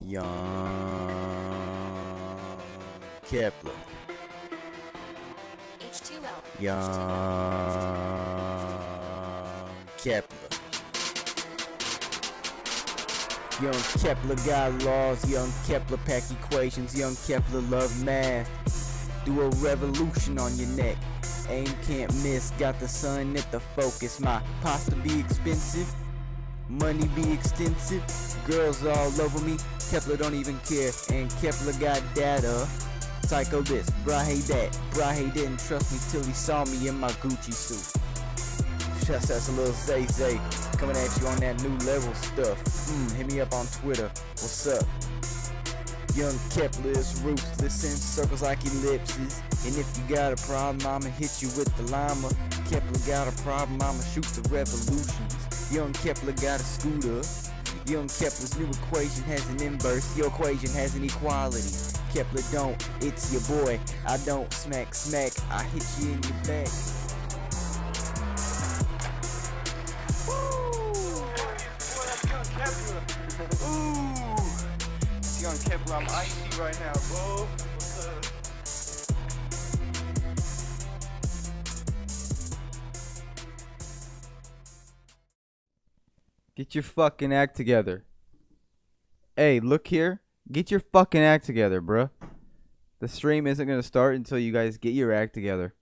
Young Kepler. H2O. Young Kepler. Young Kepler got laws. Young Kepler pack equations. Young Kepler love math. Do a revolution on your neck. Aim can't miss. Got the sun at the focus. My pasta be expensive. Money be extensive. Girls all over me. Kepler don't even care. And Kepler got data. Psycho this, Brahe that. Brahe didn't trust me till he saw me in my Gucci suit. That's a little Zay coming at you on that new level stuff. Hit me up on Twitter. What's up? Young Kepler is ruthless in circles like ellipses. And if you got a problem, I'ma hit you with the llama. Kepler got a problem, I'ma shoot the revolutions. Young Kepler got a scooter. Young Kepler's new equation has an inverse. Your equation has an equality. Kepler don't, it's your boy. I don't smack, I hit you in your back. Woo! Boy, that's Young Kepler. Ooh! It's Young Kepler, I'm icy right now, bro. What's up? Get your fucking act together. Hey, look here. Get your fucking act together, bruh. The stream isn't going to start until you guys get your act together.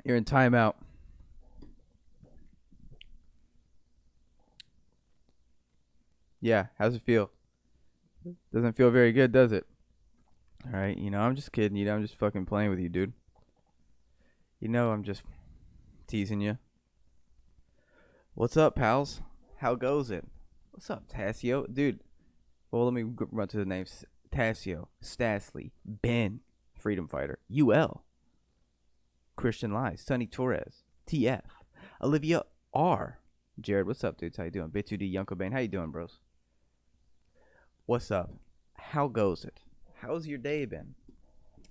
You're in timeout. Yeah, how's it feel? Doesn't feel very good, does it? Alright, I'm just kidding. I'm just fucking playing with you, dude. I'm just teasing you. What's up, pals? How goes it? What's up, Tassio? Dude, well, let me run to the names. Tassio, Stasley, Ben, Freedom Fighter, UL, Christian Lies, Sonny Torres, TF, Olivia R, Jared, what's up, dudes? How you doing? Bit2D, Young Cobain, how you doing, bros? What's up? How goes it? How's your day been?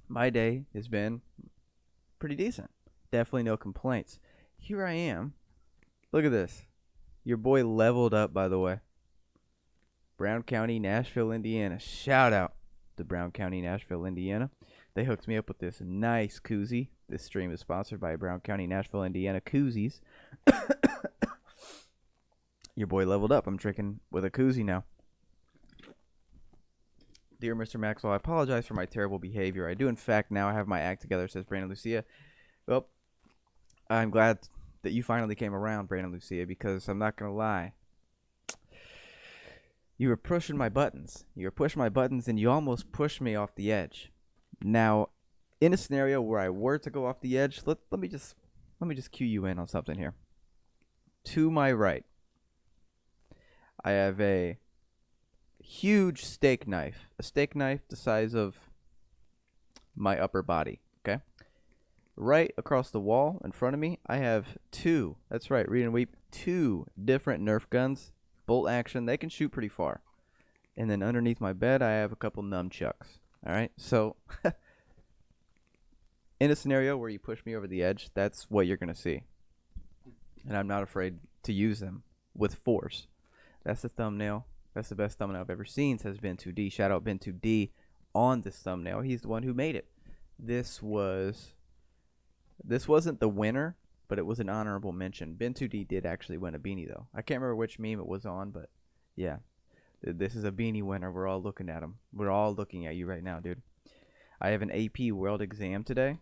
My day has been pretty decent. Definitely no complaints. Here I am. Look at this. Your boy leveled up, by the way. Brown County, Nashville, Indiana. Shout out to Brown County, Nashville, Indiana. They hooked me up with this nice koozie. This stream is sponsored by Brown County, Nashville, Indiana koozies. Your boy leveled up. I'm drinking with a koozie now. Dear Mr. Maxwell, I apologize for my terrible behavior. I do, in fact, now have my act together, says Brandon Lucia. Well, I'm glad that you finally came around, Brandon Lucia, because I'm not going to lie. You were pushing my buttons. And you almost pushed me off the edge. Now, in a scenario where I were to go off the edge, let me just cue you in on something here. To my right, I have a huge steak knife. A steak knife the size of my upper body, okay? Right across the wall in front of me, I have two. That's right, read and weep. Two different Nerf guns. Bolt action. They can shoot pretty far. And then underneath my bed, I have a couple nunchucks. Alright, so in a scenario where you push me over the edge, that's what you're going to see. And I'm not afraid to use them with force. That's the thumbnail. That's the best thumbnail I've ever seen, says Ben2D. Shout out Ben2D on this thumbnail. He's the one who made it. This wasn't the winner, but it was an honorable mention. Ben2D did actually win a beanie, though. I can't remember which meme it was on, but yeah. This is a beanie winner. We're all looking at him. We're all looking at you right now, dude. I have an AP World exam today.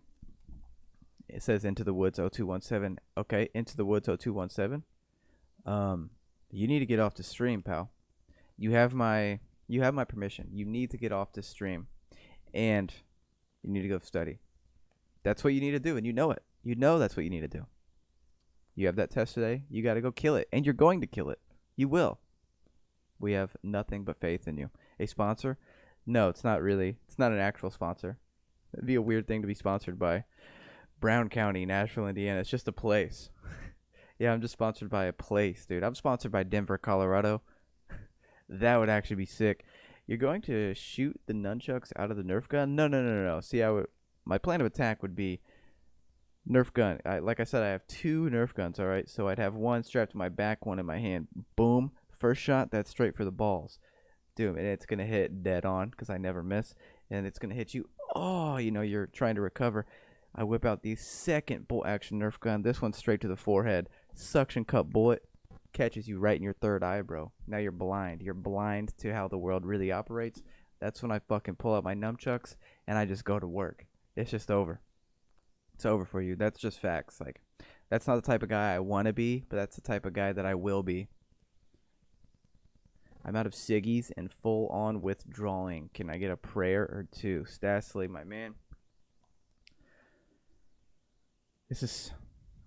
It says Into the Woods 0217. Okay, Into the Woods 0217. You need to get off the stream, pal. You have my permission. You need to get off the stream. And you need to go study. That's what you need to do, and you know it. You know that's what you need to do. You have that test today. You got to go kill it, and you're going to kill it. You will. We have nothing but faith in you. A sponsor? No, it's not really. It's not an actual sponsor. It'd be a weird thing to be sponsored by Brown County, Nashville, Indiana. It's just a place. Yeah, I'm just sponsored by a place, dude. I'm sponsored by Denver, Colorado. That would actually be sick. You're going to shoot the nunchucks out of the Nerf gun? No. See, my plan of attack would be Nerf gun. Like I said, I have two Nerf guns, all right? So I'd have one strapped to my back, one in my hand. Boom. First shot, that's straight for the balls. Dude, and it's going to hit dead on because I never miss. And it's going to hit you. Oh, you know, you're trying to recover. I whip out the second bolt action Nerf gun. This one's straight to the forehead. Suction cup bullet catches you right in your third eye, bro. Now you're blind. You're blind to how the world really operates. That's when I fucking pull out my nunchucks and I just go to work. It's just over. It's over for you. That's just facts. Like, that's not the type of guy I want to be, but that's the type of guy that I will be. I'm out of ciggies and full on withdrawing. Can I get a prayer or two? Stasley, my man.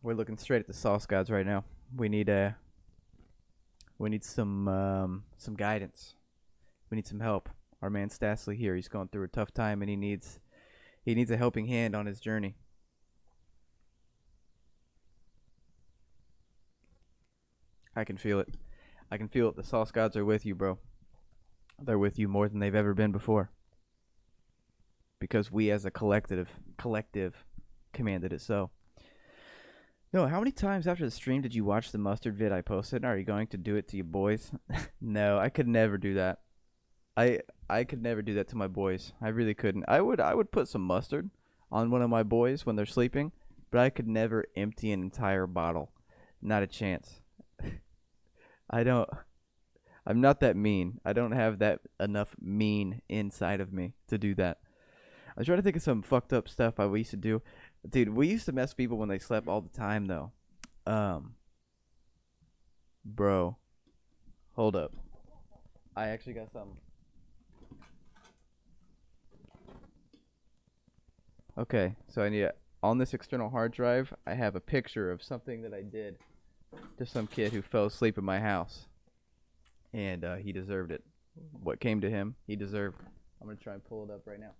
We're looking straight at the sauce gods right now. We need some guidance. We need some help. Our man Stasley here, he's going through a tough time and he needs a helping hand on his journey. I can feel it. I can feel it. The sauce gods are with you, bro. They're with you more than they've ever been before. Because we as a collective commanded it so. No, how many times after the stream did you watch the mustard vid I posted? Are you going to do it to your boys? No, I could never do that. I could never do that to my boys. I really couldn't. I would put some mustard on one of my boys when they're sleeping, but I could never empty an entire bottle. Not a chance. I'm not that mean. I don't have that enough mean inside of me to do that. I was trying to think of some fucked up stuff we used to do. Dude, we used to mess people when they slept all the time, though. Bro. Hold up. I actually got something. Okay, so I need on this external hard drive, I have a picture of something that I did to some kid who fell asleep in my house. And he deserved it. What came to him, he deserved. I'm going to try and pull it up right now.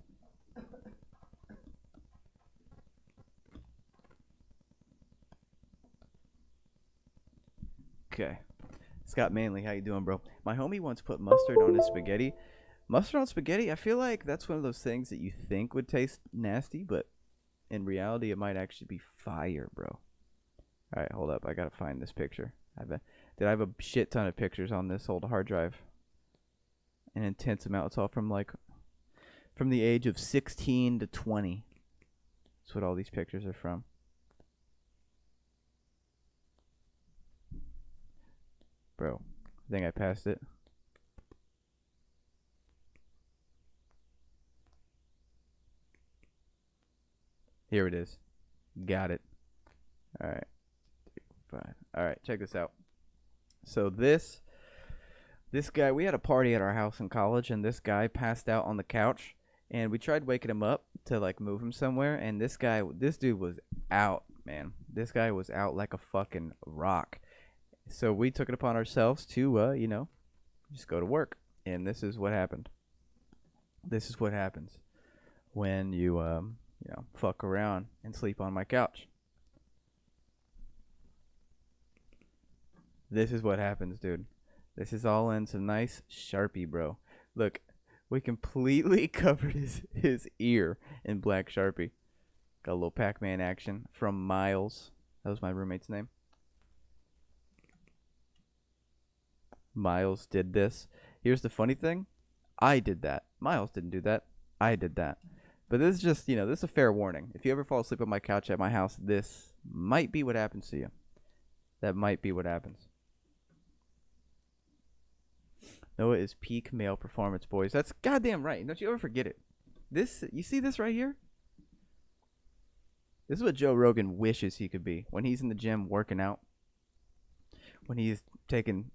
Okay. Scott Manley, how you doing, bro? My homie once put mustard on his spaghetti. Mustard on spaghetti, I feel like that's one of those things that you think would taste nasty, but in reality, it might actually be fire, bro. All right, hold up. I gotta find this picture. I have a shit ton of pictures on this old hard drive. An intense amount. It's all from the age of 16 to 20. That's what all these pictures are from. Bro, I think I passed it. Here it is. Got it. All right. 5. All right, check this out. So this guy, we had a party at our house in college, and this guy passed out on the couch, and we tried waking him up to like move him somewhere, and this dude was out, man. This guy was out like a fucking rock. So we took it upon ourselves to, just go to work, and this is what happened. This is what happens when you, fuck around and sleep on my couch. This is what happens, dude. This is all in some nice Sharpie, bro. Look, we completely covered his ear in black Sharpie. Got a little Pac-Man action from Miles. That was my roommate's name. Miles did this. Here's the funny thing. I did that. Miles didn't do that. I did that. But this is just, this is a fair warning. If you ever fall asleep on my couch at my house, this might be what happens to you. That might be what happens. Noah is peak male performance, boys. That's goddamn right. Don't you ever forget it. You see this right here? This is what Joe Rogan wishes he could be. When he's in the gym working out. When he's taking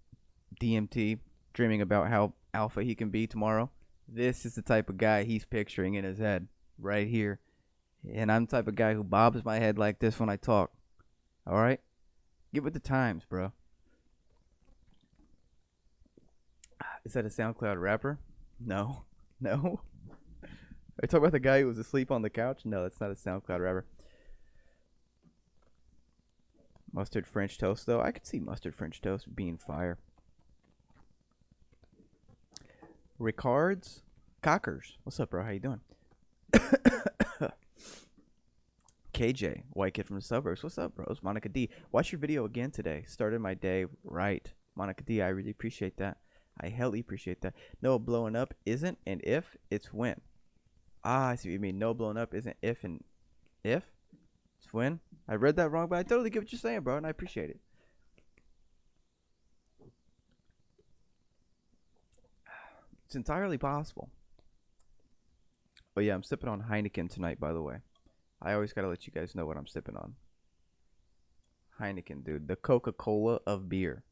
DMT, dreaming about how alpha he can be tomorrow. This is the type of guy he's picturing in his head. Right here. And I'm the type of guy who bobs my head like this when I talk. Alright? Get with the times, bro. Is that a SoundCloud rapper? No. No? Are you talking about the guy who was asleep on the couch? No, that's not a SoundCloud rapper. Mustard French toast, though. I could see mustard French toast being fire. Ricards Cockers. What's up, bro? How you doing? KJ, white kid from the suburbs. What's up, bros? Monica D. Watch your video again today. Started my day right. Monica D, I really appreciate that. I hella appreciate that. No, blowing up isn't an if, it's when. Ah, I see what you mean. No, blowing up isn't if and if, it's when. I read that wrong, but I totally get what you're saying, bro, and I appreciate it. It's entirely possible. But yeah, I'm sipping on Heineken tonight, by the way. I always gotta let you guys know what I'm sipping on. Heineken, dude. The Coca-Cola of beer.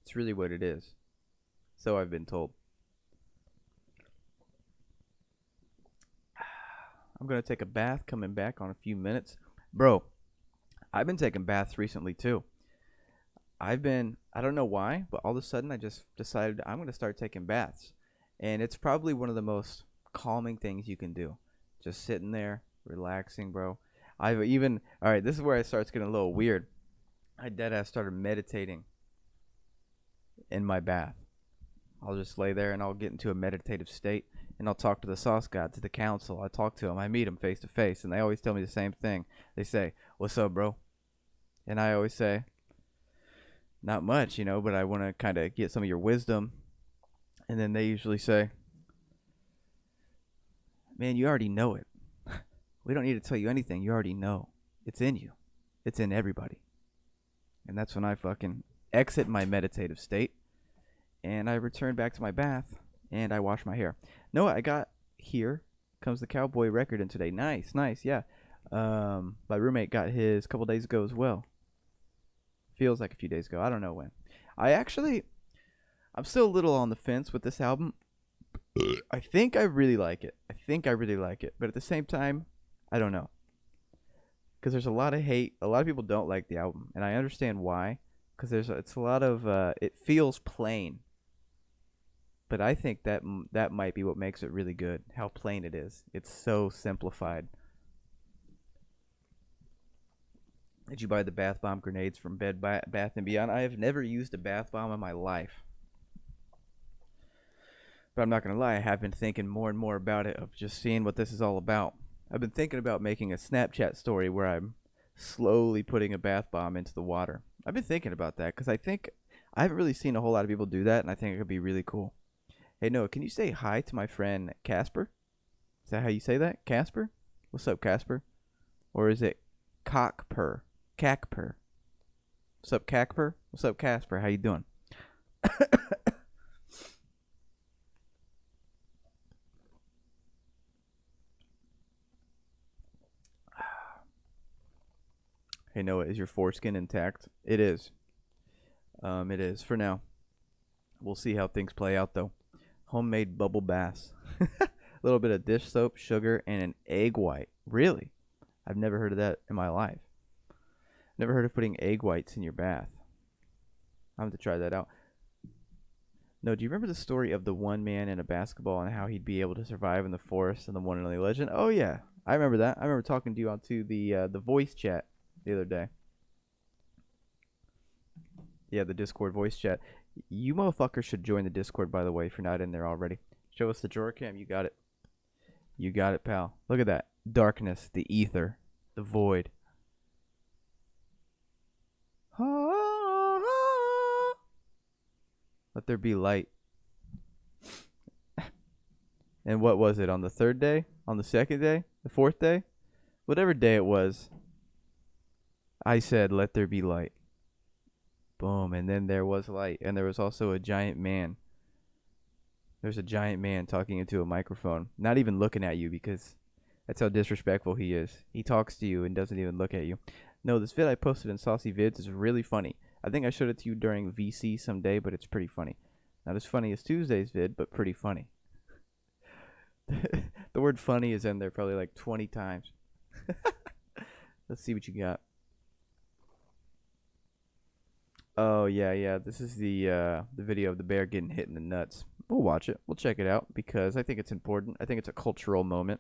It's really what it is. So I've been told. I'm going to take a bath coming back on a few minutes. Bro, I've been taking baths recently too. I don't know why, but all of a sudden I just decided I'm going to start taking baths. And it's probably one of the most calming things you can do. Just sitting there, relaxing, bro. Alright, this is where it starts getting a little weird. I deadass started meditating in my bath. I'll just lay there and I'll get into a meditative state and I'll talk to the sauce god, to the council. I talk to them. I meet them face to face and they always tell me the same thing. They say, "What's up, bro?" And I always say, "Not much, but I want to kind of get some of your wisdom." And then they usually say, "Man, you already know it. We don't need to tell you anything. You already know. It's in you. It's in everybody." And that's when I fucking exit my meditative state and I return back to my bath and I wash my hair. Noah, I got Here Comes the Cowboy record in today. Nice, yeah. My roommate got his a couple days ago as well. Feels like a few days ago. I don't know when. I'm still a little on the fence with this album. I think I really like it. But at the same time, I don't know. Because there's a lot of hate. A lot of people don't like the album. And I understand why. Because it's a lot of, it feels plain. But I think that might be what makes it really good. How plain it is. It's so simplified. Did you buy the bath bomb grenades from Bed Bath & Beyond? I have never used a bath bomb in my life. But I'm not going to lie, I have been thinking more and more about it, of just seeing what this is all about. I've been thinking about making a Snapchat story where I'm slowly putting a bath bomb into the water. I've been thinking about that because I haven't really seen a whole lot of people do that, and I think it could be really cool. Hey, Noah, can you say hi to my friend Casper? Is that how you say that? Casper? What's up, Casper? Or is it Cockpur? Cacpur? What's up, Cacpur? What's up, Casper? How you doing? Hey, Noah, is your foreskin intact? It is. It is for now. We'll see how things play out, though. Homemade bubble baths. A little bit of dish soap, sugar, and an egg white. Really? I've never heard of that in my life. Never heard of putting egg whites in your bath. I'm going to try that out. No, do you remember the story of the one man in a basketball and how he'd be able to survive in the forest and the one and only legend? Oh, yeah. I remember that. I remember talking to you onto the voice chat the other day. Yeah, the Discord voice chat. You motherfuckers should join the Discord, by the way, if you're not in there already. Show us the drawer cam. You got it. You got it, pal. Look at that. Darkness, the ether, the void. Let there be light. And what was it? On the third day? On the second day? The fourth day? Whatever day it was, I said, "Let there be light." Boom. And then there was light. And there was also a giant man. There's a giant man talking into a microphone. Not even looking at you, because that's how disrespectful he is. He talks to you and doesn't even look at you. No, this vid I posted in Saucy Vids is really funny. I think I showed it to you during VC someday, but it's pretty funny. Not as funny as Tuesday's vid, but pretty funny. The word funny is in there probably like 20 times. Let's see what you got. Oh, yeah. This is the video of the bear getting hit in the nuts. We'll watch it. We'll check it out because I think it's important. I think it's a cultural moment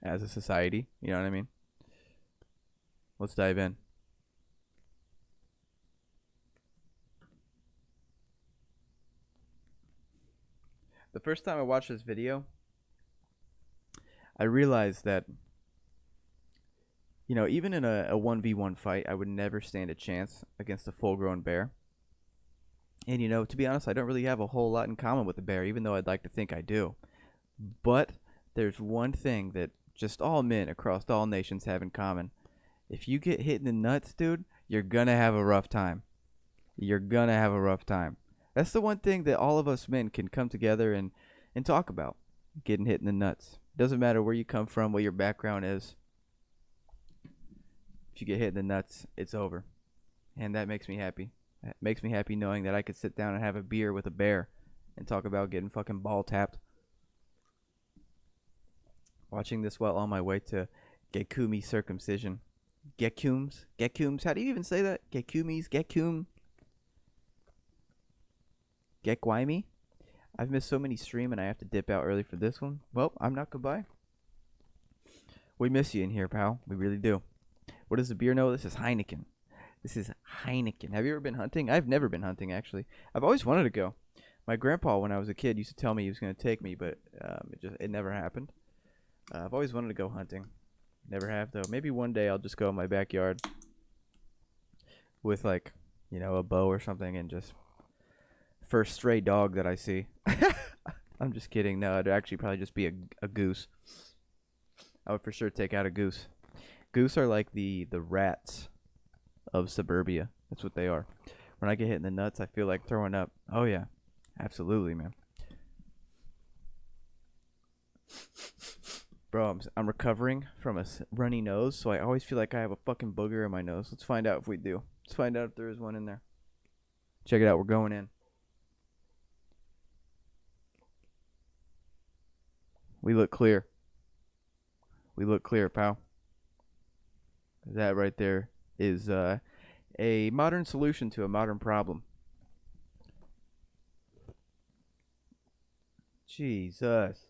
as a society. You know what I mean? Let's dive in. The first time I watched this video, I realized that, even in a 1v1 fight, I would never stand a chance against a full-grown bear. And, you know, to be honest, I don't really have a whole lot in common with the bear, even though I'd like to think I do. But there's one thing that just all men across all nations have in common. If you get hit in the nuts, dude, you're gonna have a rough time. You're gonna have a rough time. That's the one thing that all of us men can come together and talk about. Getting hit in the nuts. Doesn't matter where you come from, what your background is. If you get hit in the nuts, it's over. And that makes me happy. It makes me happy knowing that I could sit down and have a beer with a bear and talk about getting fucking ball tapped. Watching this while on my way to Gekumi circumcision. Gekums? Gekums? How do you even say that? Gekumis? Gekum? Gekwaimi? I've missed so many stream and I have to dip out early for this one. Well, I'm not goodbye. We miss you in here, pal. We really do. What does the beer know? This is Heineken. This is Heineken. Have you ever been hunting? I've never been hunting, actually. I've always wanted to go. My grandpa, when I was a kid, used to tell me he was going to take me, but it never happened. I've always wanted to go hunting. Never have, though. Maybe one day I'll just go in my backyard with, like, you know, a bow or something and just first stray dog that I see. I'm just kidding. No, it'd actually probably just be a goose. I would for sure take out a goose. Goose are like the rats of suburbia. That's what they are. When I get hit in the nuts, I feel like throwing up. Oh, yeah. Absolutely, man. Bro, I'm recovering from a runny nose, so I always feel like I have a fucking booger in my nose. Let's find out if we do. Let's find out if there is one in there. Check it out. We're going in. We look clear. We look clear, pal. That right there is a modern solution to a modern problem. Jesus.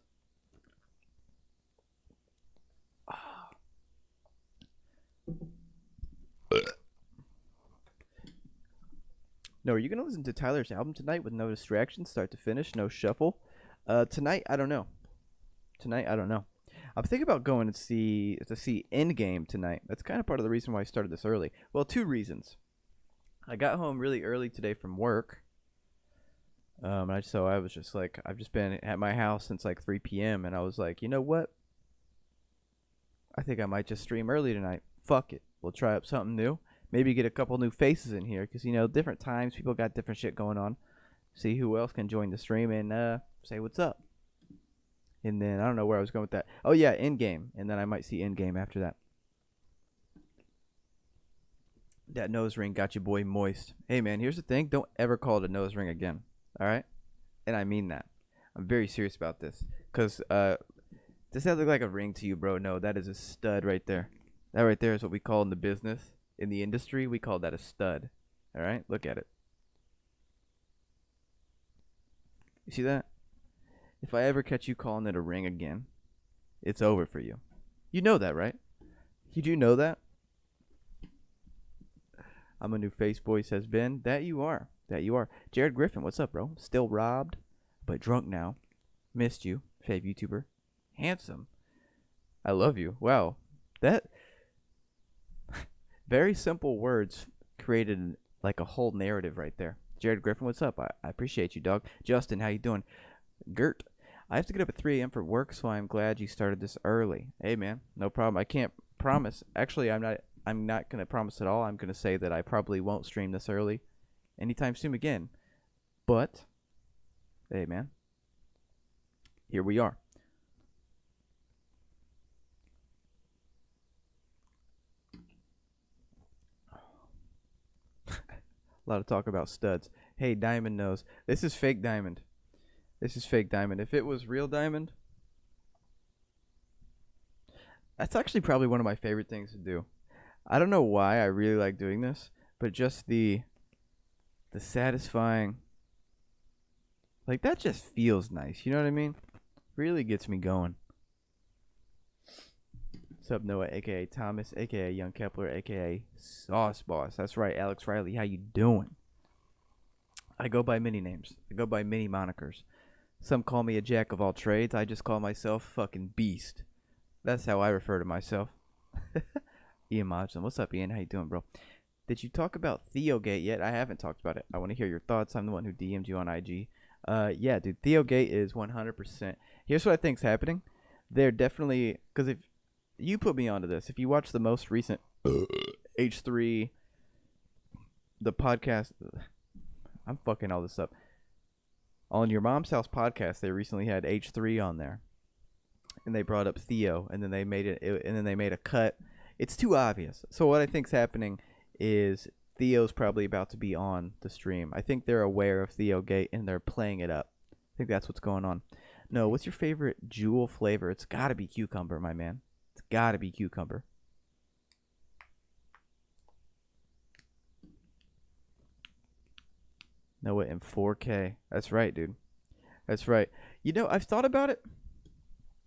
No, are you gonna listen to Tyler's album tonight with no distractions, start to finish, no shuffle? Tonight, I don't know. I'm thinking about going to see Endgame tonight. That's kind of part of the reason why I started this early. Well, two reasons. I got home really early today from work. So I was just like, I've just been at my house since like 3 p.m. and I was like, you know what? I think I might just stream early tonight. Fuck it. We'll try up something new. Maybe get a couple new faces in here because, you know, different times, people got different shit going on. See who else can join the stream and say what's up. And then I don't know where I was going with that. Oh, yeah, Endgame. And then I might see Endgame after that. That nose ring got your boy moist. Hey, man, here's the thing. Don't ever call it a nose ring again. All right? And I mean that. I'm very serious about this. Because does that look like a ring to you, bro? No, that is a stud right there. That right there is what we call in the business. In the industry, we call that a stud. All right? Look at it. You see that? If I ever catch you calling it a ring again, it's over for you. You know that, right? You do know that? I'm a new face boy, says Ben. That you are. Jared Griffin, what's up, bro? Still robbed, but drunk now. Missed you, fave YouTuber. Handsome. I love you. Wow. That very simple words created like a whole narrative right there. Jared Griffin, what's up? I appreciate you, dog. Justin, how you doing? Gert, I have to get up at 3 a.m. for work, so I'm glad you started this early. Hey, man, no problem. I can't promise. Actually, I'm not going to promise at all. I'm going to say that I probably won't stream this early anytime soon again. But, hey, man, here we are. A lot of talk about studs. Hey, Diamond knows. This is fake Diamond. If it was real Diamond, that's actually probably one of my favorite things to do. I don't know why I really like doing this, but just the satisfying, like, that just feels nice. You know what I mean? Really gets me going. What's up, Noah, a.k.a. Thomas, a.k.a. Young Kepler, a.k.a. Sauce Boss. That's right, Alex Riley. How you doing? I go by many names. I go by many monikers. Some call me a jack of all trades. I just call myself fucking beast. That's how I refer to myself. Ian Modson. What's up, Ian? How you doing, bro? Did you talk about Theogate yet? I haven't talked about it. I want to hear your thoughts. I'm the one who DM'd you on IG. Yeah, dude, Theogate is 100%. Here's what I think's happening. They're definitely, because if you put me onto this, if you watch the most recent H3, the podcast, I'm fucking all this up. On Your Mom's House podcast, they recently had H3 on there, and they brought up Theo, and then they made a cut. It's too obvious. So what I think's happening is Theo's probably about to be on the stream. I think they're aware of Theogate and they're playing it up. I think that's what's going on. No, what's your favorite Jewel flavor? It's got to be cucumber, my man. It's got to be cucumber. Noah in 4K. That's right, dude. That's right. You know, I've thought about it.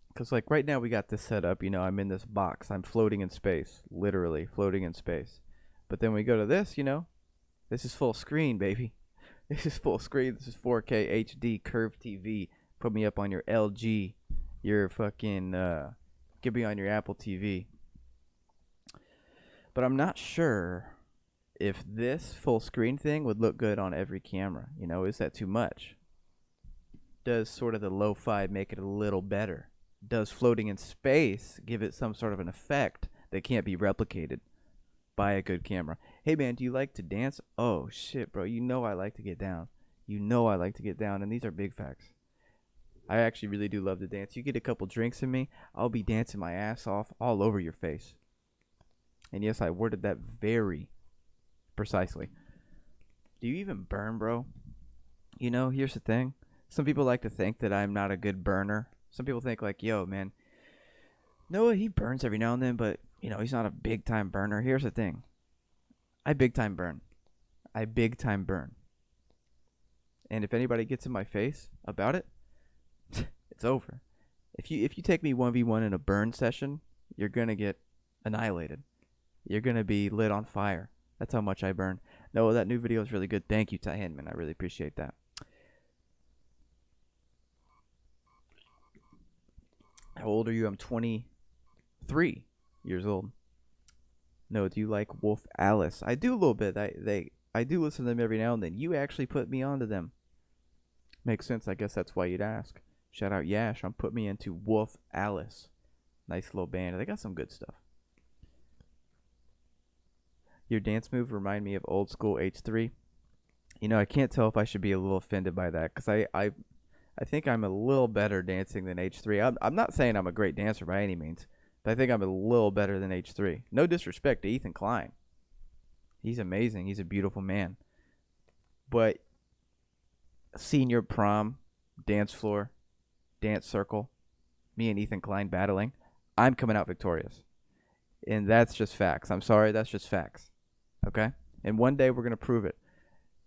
Because, like, right now we got this set up. You know, I'm in this box. I'm floating in space. Literally floating in space. But then we go to this, you know. This is full screen, baby. This is full screen. This is 4K HD curved TV. Put me up on your LG. Your fucking, get me on your Apple TV. But I'm not sure if this full screen thing would look good on every camera. You know, is that too much? Does sort of the lo-fi make it a little better? Does floating in space give it some sort of an effect that can't be replicated by a good camera? Hey man, do you like to dance? Oh shit, bro, you know I like to get down. You know I like to get down, and these are big facts. I actually really do love to dance. You get a couple drinks in me, I'll be dancing my ass off all over your face. And yes, I worded that very precisely. Do you even burn, bro? You know, here's the thing. Some people like to think that I'm not a good burner. Some people think like, yo, man, Noah, he burns every now and then, but, you know, he's not a big-time burner. Here's the thing. I big-time burn. I big-time burn. And if anybody gets in my face about it, it's over. If you take me 1v1 in a burn session, you're going to get annihilated. You're going to be lit on fire. That's how much I burn. Noah, that new video is really good. Thank you, Ty Hinman. I really appreciate that. How old are you? I'm 23 years old. No, do you like Wolf Alice? I do a little bit. I do listen to them every now and then. You actually put me onto them. Makes sense. I guess that's why you'd ask. Shout out Yash on put me into Wolf Alice. Nice little band. They got some good stuff. Your dance move remind me of old school H3. You know, I can't tell if I should be a little offended by that, because I think I'm a little better dancing than H3. I'm not saying I'm a great dancer by any means, but I think I'm a little better than H3. No disrespect to Ethan Klein. He's amazing. He's a beautiful man. But senior prom, dance floor, dance circle, me and Ethan Klein battling, I'm coming out victorious. And that's just facts. I'm sorry, that's just facts. Okay? And one day we're going to prove it.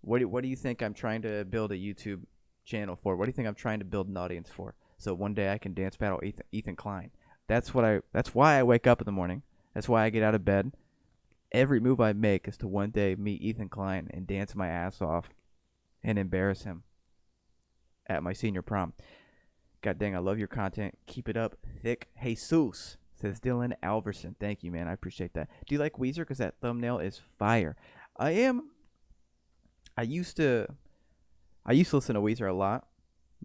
What do you think I'm trying to build a YouTube channel for? What do you think I'm trying to build an audience for? So one day I can dance battle Ethan Klein. That's why I wake up in the morning. That's why I get out of bed. Every move I make is to one day meet Ethan Klein and dance my ass off and embarrass him at my senior prom. God dang, I love your content. Keep it up. Thick Jesus, says Dylan Alverson. Thank you, man. I appreciate that. Do you like Weezer? Because that thumbnail is fire. I used to listen to Weezer a lot.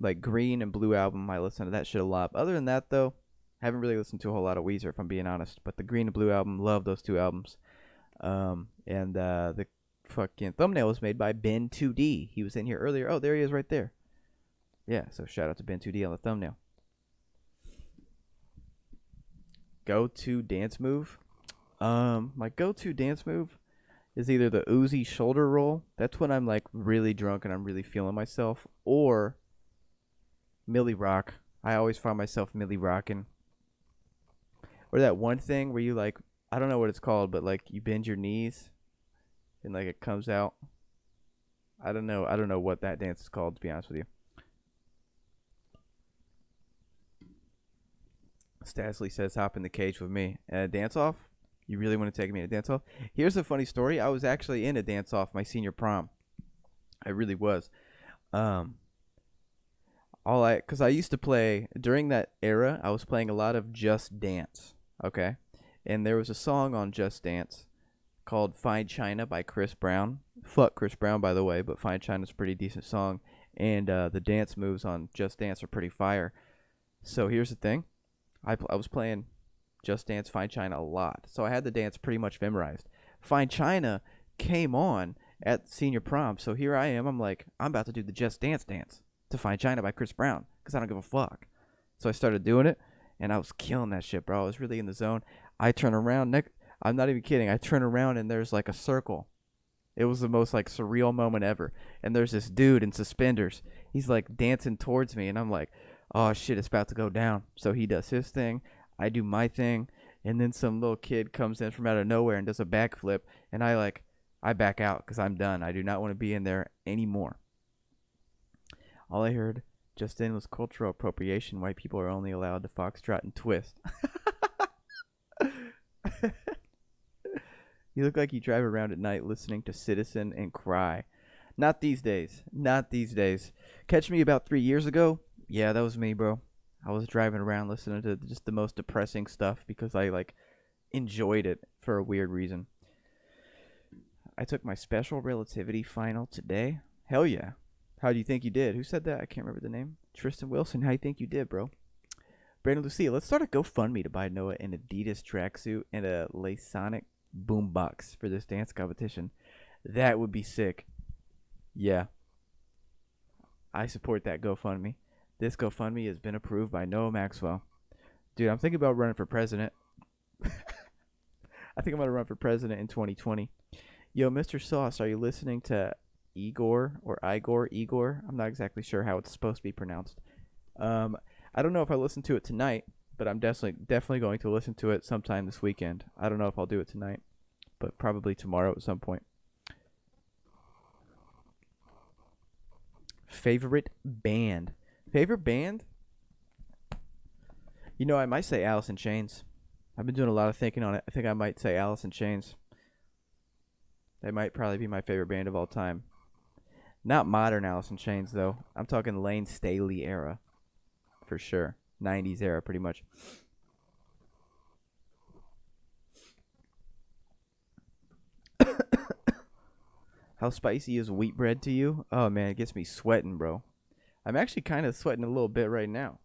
Like Green and Blue album, I listen to that shit a lot. Other than that, though, I haven't really listened to a whole lot of Weezer, if I'm being honest. But the Green and Blue album, love those two albums. And the fucking thumbnail was made by Ben2D. He was in here earlier. Oh, there he is right there. Yeah, so shout out to Ben2D on the thumbnail. Go-to dance move? My go-to dance move is either the Uzi shoulder roll. That's when I'm like really drunk and I'm really feeling myself. Or Millie Rock. I always find myself Millie rocking. Or that one thing where you like, I don't know what it's called, but like you bend your knees and like it comes out. I don't know what that dance is called, to be honest with you. Stasley says, hop in the cage with me. Dance off? You really want to take me to dance off? Here's a funny story. I was actually in a dance off my senior prom. I really was. Because I used to play, during that era, I was playing a lot of Just Dance. Okay? And there was a song on Just Dance called Fine China by Chris Brown. Fuck Chris Brown, by the way, but Fine China's a pretty decent song. And the dance moves on Just Dance are pretty fire. So here's the thing. I was playing Just Dance Fine China a lot. So I had the dance pretty much memorized. Fine China came on at senior prom. So here I am. I'm like, I'm about to do the Just Dance dance to Fine China by Chris Brown because I don't give a fuck. So I started doing it, and I was killing that shit, bro. I was really in the zone. I turn around. I'm not even kidding. I turn around, and there's like a circle. It was the most like surreal moment ever. And there's this dude in suspenders. He's like dancing towards me, and I'm like, oh shit, it's about to go down. So he does his thing. I do my thing. And then some little kid comes in from out of nowhere and does a backflip. And I back out because I'm done. I do not want to be in there anymore. All I heard just then was cultural appropriation. White people are only allowed to foxtrot and twist. You look like you drive around at night listening to Citizen and cry. Not these days. Not these days. Catch me about 3 years ago. Yeah, that was me, bro. I was driving around listening to just the most depressing stuff because I like enjoyed it for a weird reason. I took my special relativity final today. Hell yeah. How do you think you did? Who said that? I can't remember the name. Tristan Wilson. How do you think you did, bro? Brandon Lucia, let's start a GoFundMe to buy Noah an Adidas tracksuit and a Lasonic boombox for this dance competition. That would be sick. Yeah. I support that GoFundMe. This GoFundMe has been approved by Noah Maxwell. Dude, I'm thinking about running for president. I think I'm going to run for president in 2020. Yo, Mr. Sauce, are you listening to Igor or Igor? Igor? I'm not exactly sure how it's supposed to be pronounced. I don't know if I listen to it tonight, but I'm definitely going to listen to it sometime this weekend. I don't know if I'll do it tonight, but probably tomorrow at some point. Favorite band? Favorite band? You know, I might say Alice in Chains. I've been doing a lot of thinking on it. I think I might say Alice in Chains. They might probably be my favorite band of all time. Not modern Alice in Chains, though. I'm talking Lane Staley era. For sure. 90s era, pretty much. How spicy is wheat bread to you? Oh, man, it gets me sweating, bro. I'm actually kind of sweating a little bit right now.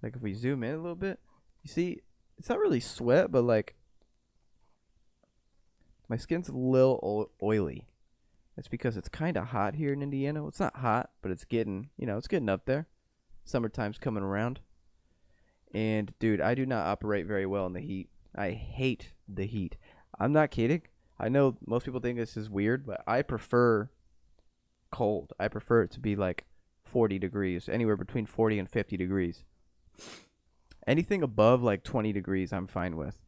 Like, if we zoom in a little bit, you see, it's not really sweat, but, like, my skin's a little oily. That's because it's kind of hot here in Indiana. Well, it's not hot, but it's getting, it's getting up there. Summertime's coming around. And, dude, I do not operate very well in the heat. I hate the heat. I'm not kidding. I know most people think this is weird, but I prefer cold. I prefer it to be like 40 degrees, anywhere between 40 and 50 degrees. Anything above like 20 degrees, I'm fine with.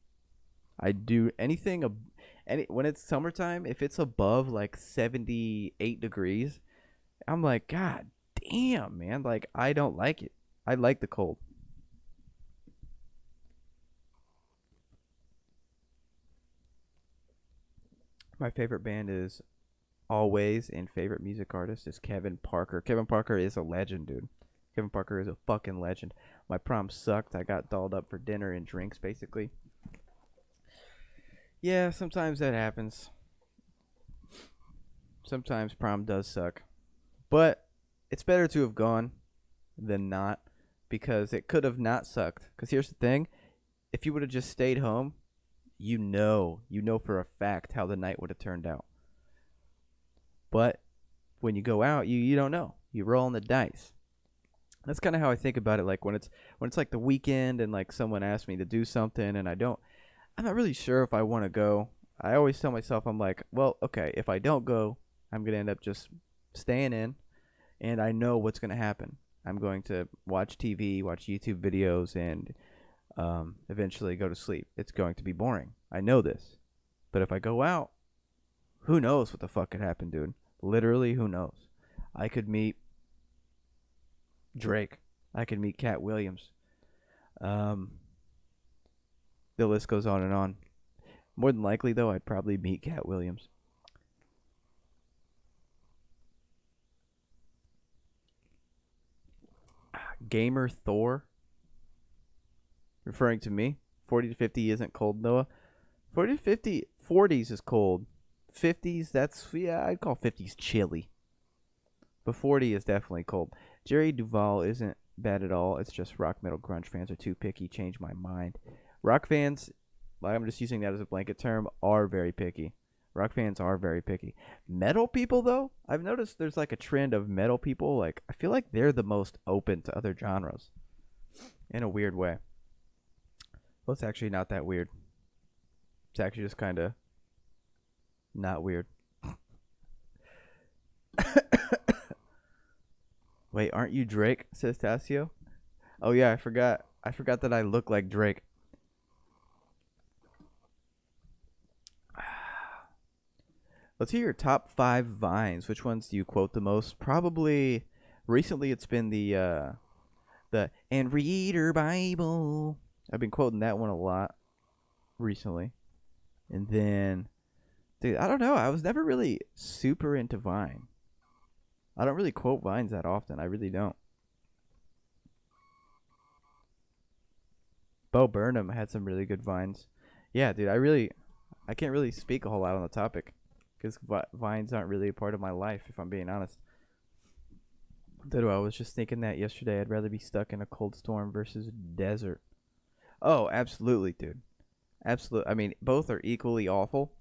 I do anything when it's summertime, if it's above like 78 degrees, I'm like, God damn, man. Like, I don't like it. I like the cold. My favorite band is always, and favorite music artist is Kevin Parker. Kevin Parker is a legend, dude. Kevin Parker is a fucking legend. My prom sucked. I got dolled up for dinner and drinks, basically. Yeah, sometimes that happens. Sometimes prom does suck. But it's better to have gone than not, because it could have not sucked. Because here's the thing. If you would have just stayed home, you know for a fact how the night would have turned out. But when you go out, you don't know. You roll on the dice. That's kind of how I think about it. Like when it's like the weekend and like someone asks me to do something and I'm not really sure if I want to go. I always tell myself, I'm like, well, okay, if I don't go, I'm going to end up just staying in, and I know what's going to happen. I'm going to watch TV, watch YouTube videos, and eventually go to sleep. It's going to be boring. I know this. But if I go out, who knows what the fuck could happen, dude? Literally, who knows? I could meet Drake. I could meet Cat Williams. The list goes on and on. More than likely, though, I'd probably meet Cat Williams. Gamer Thor. Referring to me. 40 to 50 isn't cold, Noah. 40 to 50, 40s is cold. 50s, I'd call 50s chilly. But 40 is definitely cold. Jerry Duvall isn't bad at all. It's just rock, metal, grunge fans are too picky. Change my mind. Rock fans, like I'm just using that as a blanket term, are very picky. Rock fans are very picky. Metal people, though, I've noticed there's like a trend of metal people. Like, I feel like they're the most open to other genres in a weird way. Well, it's actually not that weird. It's actually just kind of not weird. Wait, aren't you Drake? Says Tassio. Oh yeah, I forgot. I forgot that I look like Drake. Let's hear your top 5 vines. Which ones do you quote the most? Probably recently it's been the and read your Bible. I've been quoting that one a lot recently. And then, dude, I don't know. I was never really super into Vine. I don't really quote Vines that often. I really don't. Bo Burnham had some really good Vines. Yeah, dude, I can't really speak a whole lot on the topic because Vines aren't really a part of my life, if I'm being honest. Dude, I was just thinking that yesterday. I'd rather be stuck in a cold storm versus a desert. Oh, absolutely, dude. Absolutely. I mean, both are equally awful.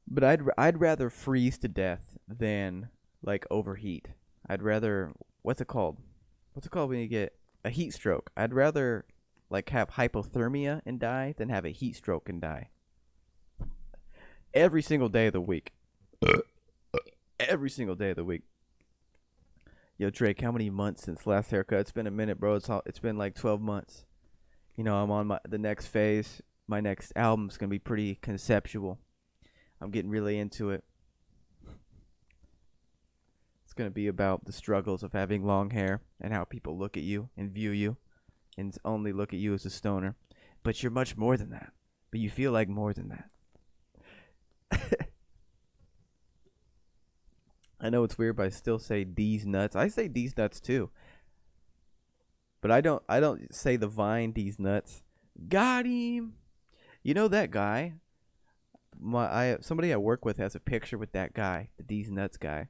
But I'd rather freeze to death than like overheat. I'd rather what's it called? What's it called when you get a heat stroke? I'd rather like have hypothermia and die than have a heat stroke and die. Every single day of the week. Every single day of the week. Yo, Drake, how many months since last haircut? It's been a minute, bro. It's been like 12 months. You know, I'm on the next phase. My next album's gonna be pretty conceptual. I'm getting really into it. It's gonna be about the struggles of having long hair and how people look at you and view you and only look at you as a stoner. But you're much more than that. But you feel like more than that. I know it's weird, but I still say D's nuts. I say D's nuts too. But I don't say the Vine D's nuts. Got him. You know that guy? Somebody I work with has a picture with that guy, the D's nuts guy.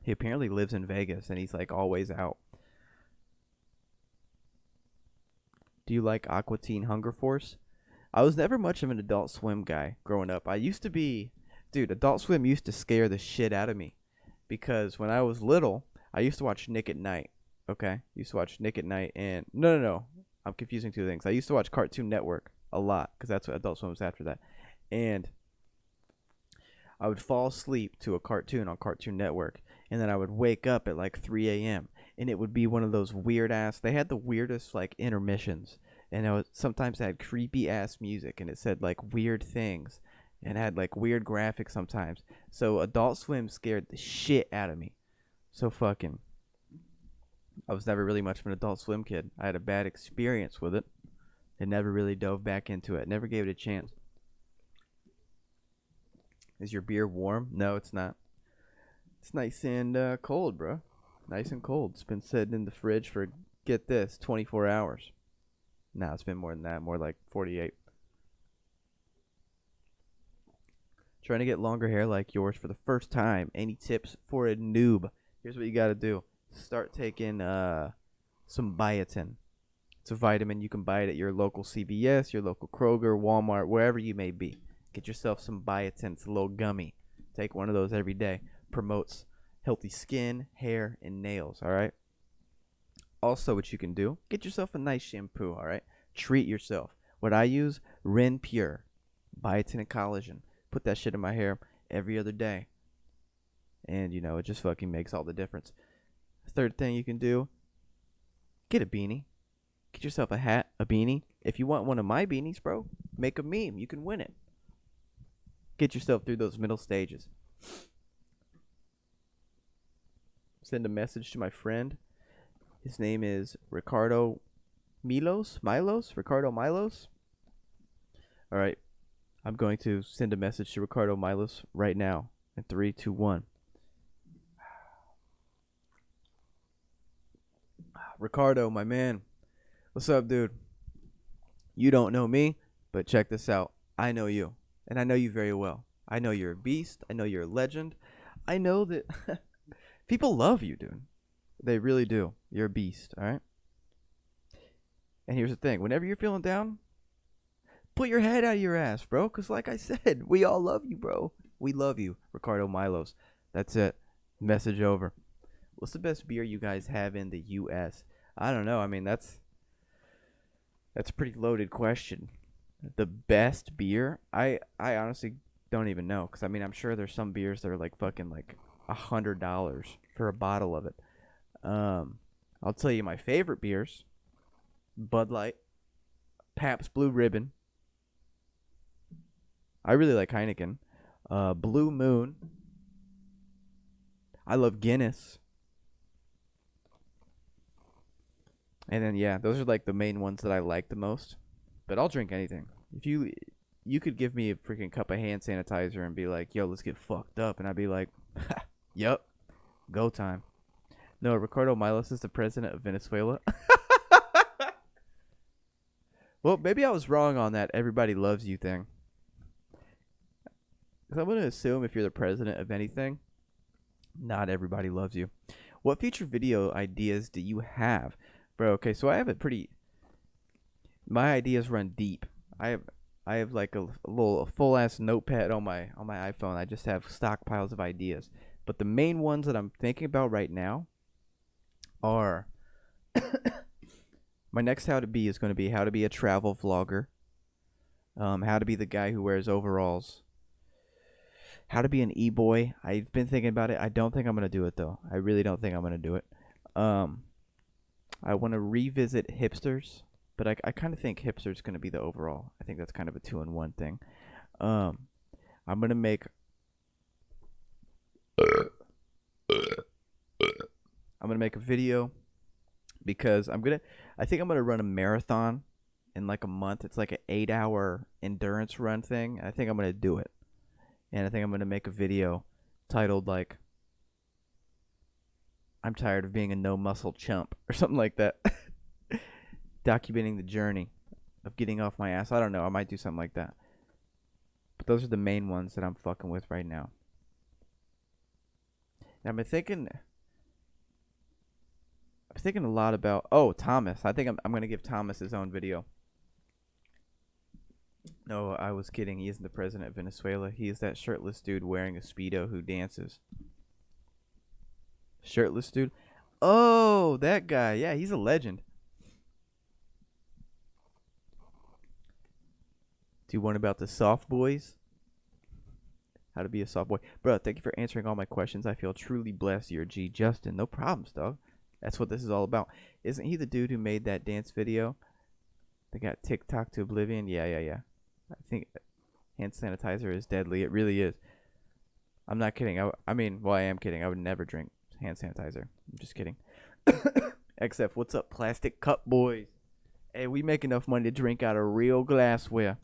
He apparently lives in Vegas and he's like always out. Do you like Aqua Teen Hunger Force? I was never much of an Adult Swim guy growing up. I used to be, dude, Adult Swim used to scare the shit out of me. Because when I was little, I used to watch Nick at Night. Okay? Used to watch Nick at Night and... No. I'm confusing two things. I used to watch Cartoon Network a lot. Because that's what Adult Swim was after that. And I would fall asleep to a cartoon on Cartoon Network. And then I would wake up at like 3 a.m. And it would be one of those weird ass... They had the weirdest like intermissions. And sometimes they had creepy ass music. And it said like weird things. And had like weird graphics sometimes. So Adult Swim scared the shit out of me. So fucking... I was never really much of an Adult Swim kid. I had a bad experience with it. And never really dove back into it. Never gave it a chance. Is your beer warm? No, it's not. It's nice and cold, bro. Nice and cold. It's been sitting in the fridge for, get this, 24 hours. No, it's been more than that. More like 48. Trying to get longer hair like yours for the first time. Any tips for a noob? Here's what you got to do. Start taking some biotin. It's a vitamin. You can buy it at your local CVS, your local Kroger, Walmart, wherever you may be. Get yourself some biotin. It's a little gummy. Take one of those every day. Promotes healthy skin, hair, and nails, all right? Also, what you can do, get yourself a nice shampoo, all right? Treat yourself. What I use, Ren Pure. Biotin and collagen. Put that shit in my hair every other day. And, you know, it just fucking makes all the difference. Third thing you can do, get a beanie. Get yourself a hat, a beanie. If you want one of my beanies, bro, make a meme. You can win it. Get yourself through those middle stages. Send a message to my friend. His name is Ricardo Milos? Ricardo Milos? All right. I'm going to send a message to Ricardo Milos right now. In 3, 2, 1. Ricardo, my man. What's up, dude? You don't know me. But check this out. I know you, and I know you very well. I know you're a beast. I know you're a legend. I know that people love you, dude. They really do. You're a beast, all right? And here's the thing. Whenever you're feeling down, put your head out of your ass, bro. Because like I said, we all love you, bro. We love you. Ricardo Milos. That's it. Message over. What's the best beer you guys have in the U.S.? I don't know. I mean, that's a pretty loaded question. The best beer? I honestly don't even know. Because, I mean, I'm sure there's some beers that are like fucking like $100 for a bottle of it. I'll tell you my favorite beers. Bud Light. Pabst Blue Ribbon. I really like Heineken. Blue Moon. I love Guinness. And then, yeah, those are like the main ones that I like the most. But I'll drink anything. If you could give me a freaking cup of hand sanitizer and be like, yo, let's get fucked up. And I'd be like, yup, go time. No, Ricardo Milos is the president of Venezuela. Well, maybe I was wrong on that everybody loves you thing. Because I'm going to assume if you're the president of anything, not everybody loves you. What future video ideas do you have? Bro, okay, so I have a pretty... My ideas run deep. I have like a full-ass notepad on my iPhone. I just have stockpiles of ideas. But the main ones that I'm thinking about right now are... My next how to be is going to be how to be a travel vlogger. How to be the guy who wears overalls. How to be an e-boy. I've been thinking about it. I don't think I'm going to do it, though. I really don't think I'm going to do it. I want to revisit hipsters, but I kind of think hipsters going to be the overall. I think that's kind of a 2-in-1 thing. I'm going to make... I'm going to make a video because I think I'm going to run a marathon in like a month. It's like an 8-hour endurance run thing. I think I'm going to do it. And I think I'm going to make a video titled like, I'm tired of being a no muscle chump or something like that. Documenting the journey of getting off my ass. I don't know. I might do something like that. But those are the main ones that I'm fucking with right now. And I've been thinking a lot about, Thomas. I think I'm going to give Thomas his own video. No, I was kidding. He isn't the president of Venezuela. He is that shirtless dude wearing a Speedo who dances. Shirtless dude? Oh, that guy. Yeah, he's a legend. Do one about the soft boys? How to be a soft boy. Bro, thank you for answering all my questions. I feel truly blessed. You're a G. Justin, no problems, dog. That's what this is all about. Isn't he the dude who made that dance video? They got TikTok to oblivion? Yeah. I think hand sanitizer is deadly. It really is. I'm not kidding. I mean, I am kidding. I would never drink hand sanitizer. I'm just kidding. XF, what's up, plastic cup boys? Hey, we make enough money to drink out of real glassware.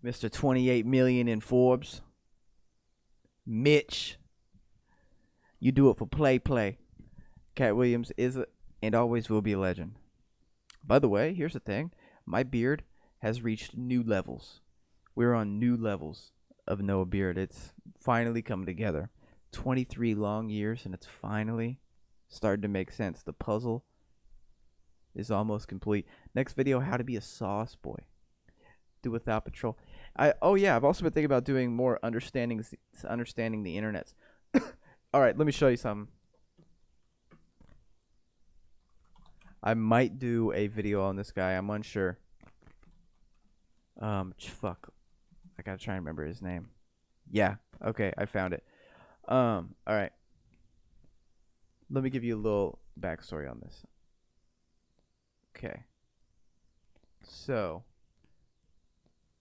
Mr. 28 million in Forbes. Mitch. You do it for play. Cat Williams is and always will be a legend. By the way, here's the thing. My beard has reached new levels. We're on new levels of Noah Beard. It's finally come together. 23 long years, and it's finally starting to make sense. The puzzle is almost complete. Next video, how to be a sauce boy. Do without patrol. I've also been thinking about doing more understanding the internet. All right, let me show you something. I might do a video on this guy. I'm unsure. Fuck. I gotta try and remember his name. Yeah. Okay, I found it. All right. Let me give you a little backstory on this. Okay. So,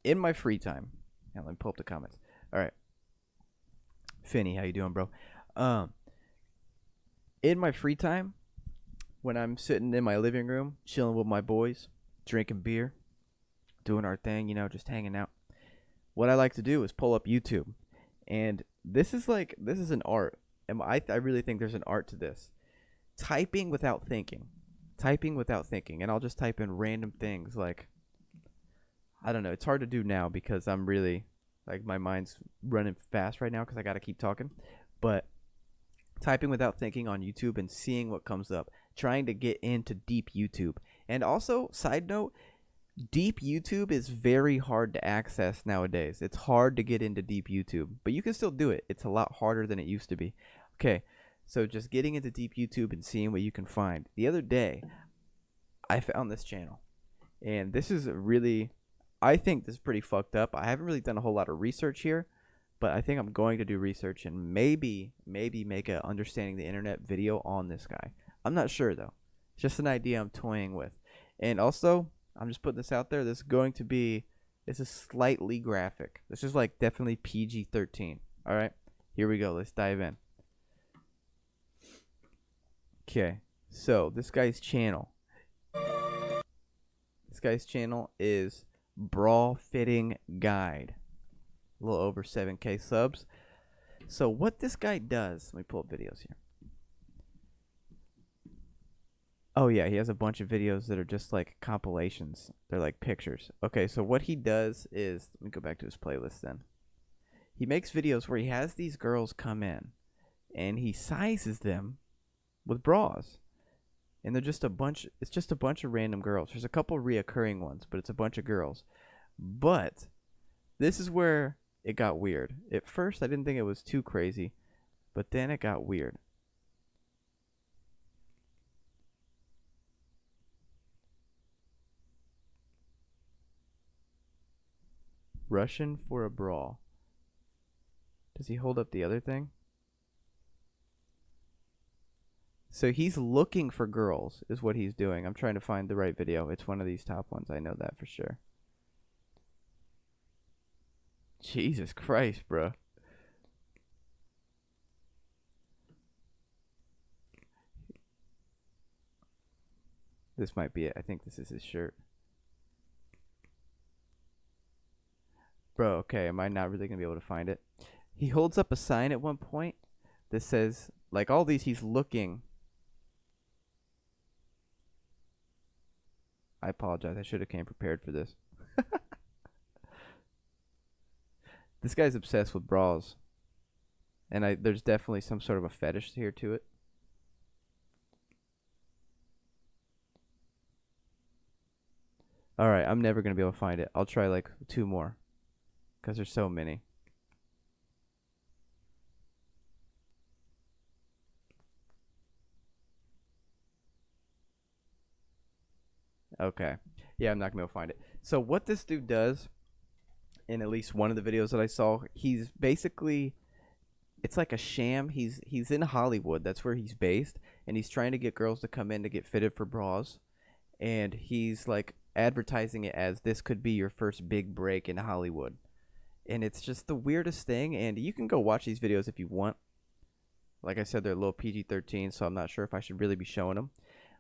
in my free time, and let me pull up the comments. All right. Finny, how you doing, bro? In my free time, when I'm sitting in my living room, chilling with my boys, drinking beer, doing our thing, just hanging out, what I like to do is pull up YouTube. And this is an art. And I really think there's an art to this. Typing without thinking. And I'll just type in random things like I don't know. It's hard to do now because I'm really like my mind's running fast right now because I got to keep talking. But typing without thinking on YouTube and seeing what comes up, trying to get into deep YouTube. And also, side note, deep YouTube is very hard to access nowadays. It's hard to get into deep YouTube, but you can still do it. It's a lot harder than it used to be. Okay, so just getting into deep YouTube and seeing what you can find. The other day, I found this channel, and this is really, I think this is pretty fucked up. I haven't really done a whole lot of research here, but I think I'm going to do research and maybe make a understanding the internet video on this guy. I'm not sure though. It's just an idea I'm toying with. And also, I'm just putting this out there. This is slightly graphic. This is like definitely PG-13. All right, here we go. Let's dive in. Okay, so this guy's channel is Bra Fitting Guide. A little over 7K subs. So what this guy does, let me pull up videos here. Oh yeah, he has a bunch of videos that are just like compilations. They're like pictures. Okay, so what he does is, let me go back to his playlist then. He makes videos where he has these girls come in and he sizes them with bras. And they're just it's just a bunch of random girls. There's a couple reoccurring ones, but it's a bunch of girls. But this is where it got weird. At first, I didn't think it was too crazy, but then it got weird. Russian for a bra. Does he hold up the other thing? So he's looking for girls is what he's doing. I'm trying to find the right video. It's one of these top ones. I know that for sure. Jesus Christ, bro. This might be it. I think this is his shirt. Bro, okay, am I not really going to be able to find it? He holds up a sign at one point that says, like all these, he's looking. I apologize. I should have came prepared for this. This guy's obsessed with bras. And there's definitely some sort of a fetish here to it. Alright, I'm never going to be able to find it. I'll try like 2 more. Because there's so many. Okay. Yeah, I'm not going to be able to find it. So what this dude does, in at least one of the videos that I saw, he's basically, it's like a sham. He's in Hollywood. That's where he's based. And he's trying to get girls to come in to get fitted for bras. And he's like advertising it as this could be your first big break in Hollywood. And it's just the weirdest thing. And you can go watch these videos if you want. Like I said, they're a little PG-13, so I'm not sure if I should really be showing them.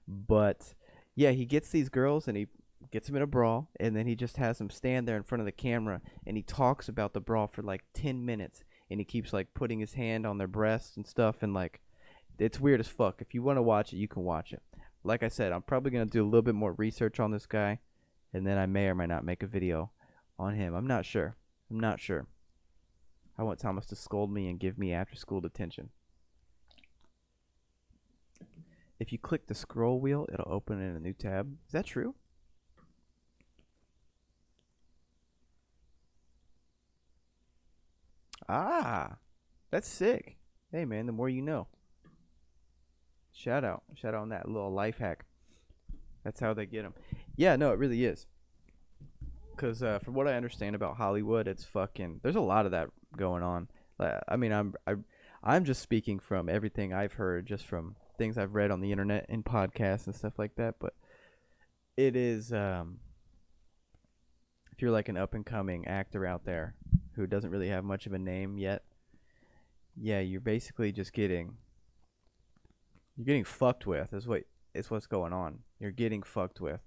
But yeah, he gets these girls and he gets them in a bra. And then he just has them stand there in front of the camera. And he talks about the bra for like 10 minutes. And he keeps like putting his hand on their breasts and stuff. And like, it's weird as fuck. If you want to watch it, you can watch it. Like I said, I'm probably going to do a little bit more research on this guy. And then I may or may not make a video on him. I'm not sure. I want Thomas to scold me and give me after school detention. If you click the scroll wheel, it'll open in a new tab. Is that true? Ah, that's sick. Hey man, the more you know. Shout out on that little life hack. That's how they get them. Yeah, no, it really is. Because from what I understand about Hollywood, it's fucking, there's a lot of that going on. I mean, I'm just speaking from everything I've heard, just from things I've read on the internet and podcasts and stuff like that. But it is, if you're like an up and coming actor out there who doesn't really have much of a name yet, yeah, you're basically just getting fucked with. Is what's going on. You're getting fucked with.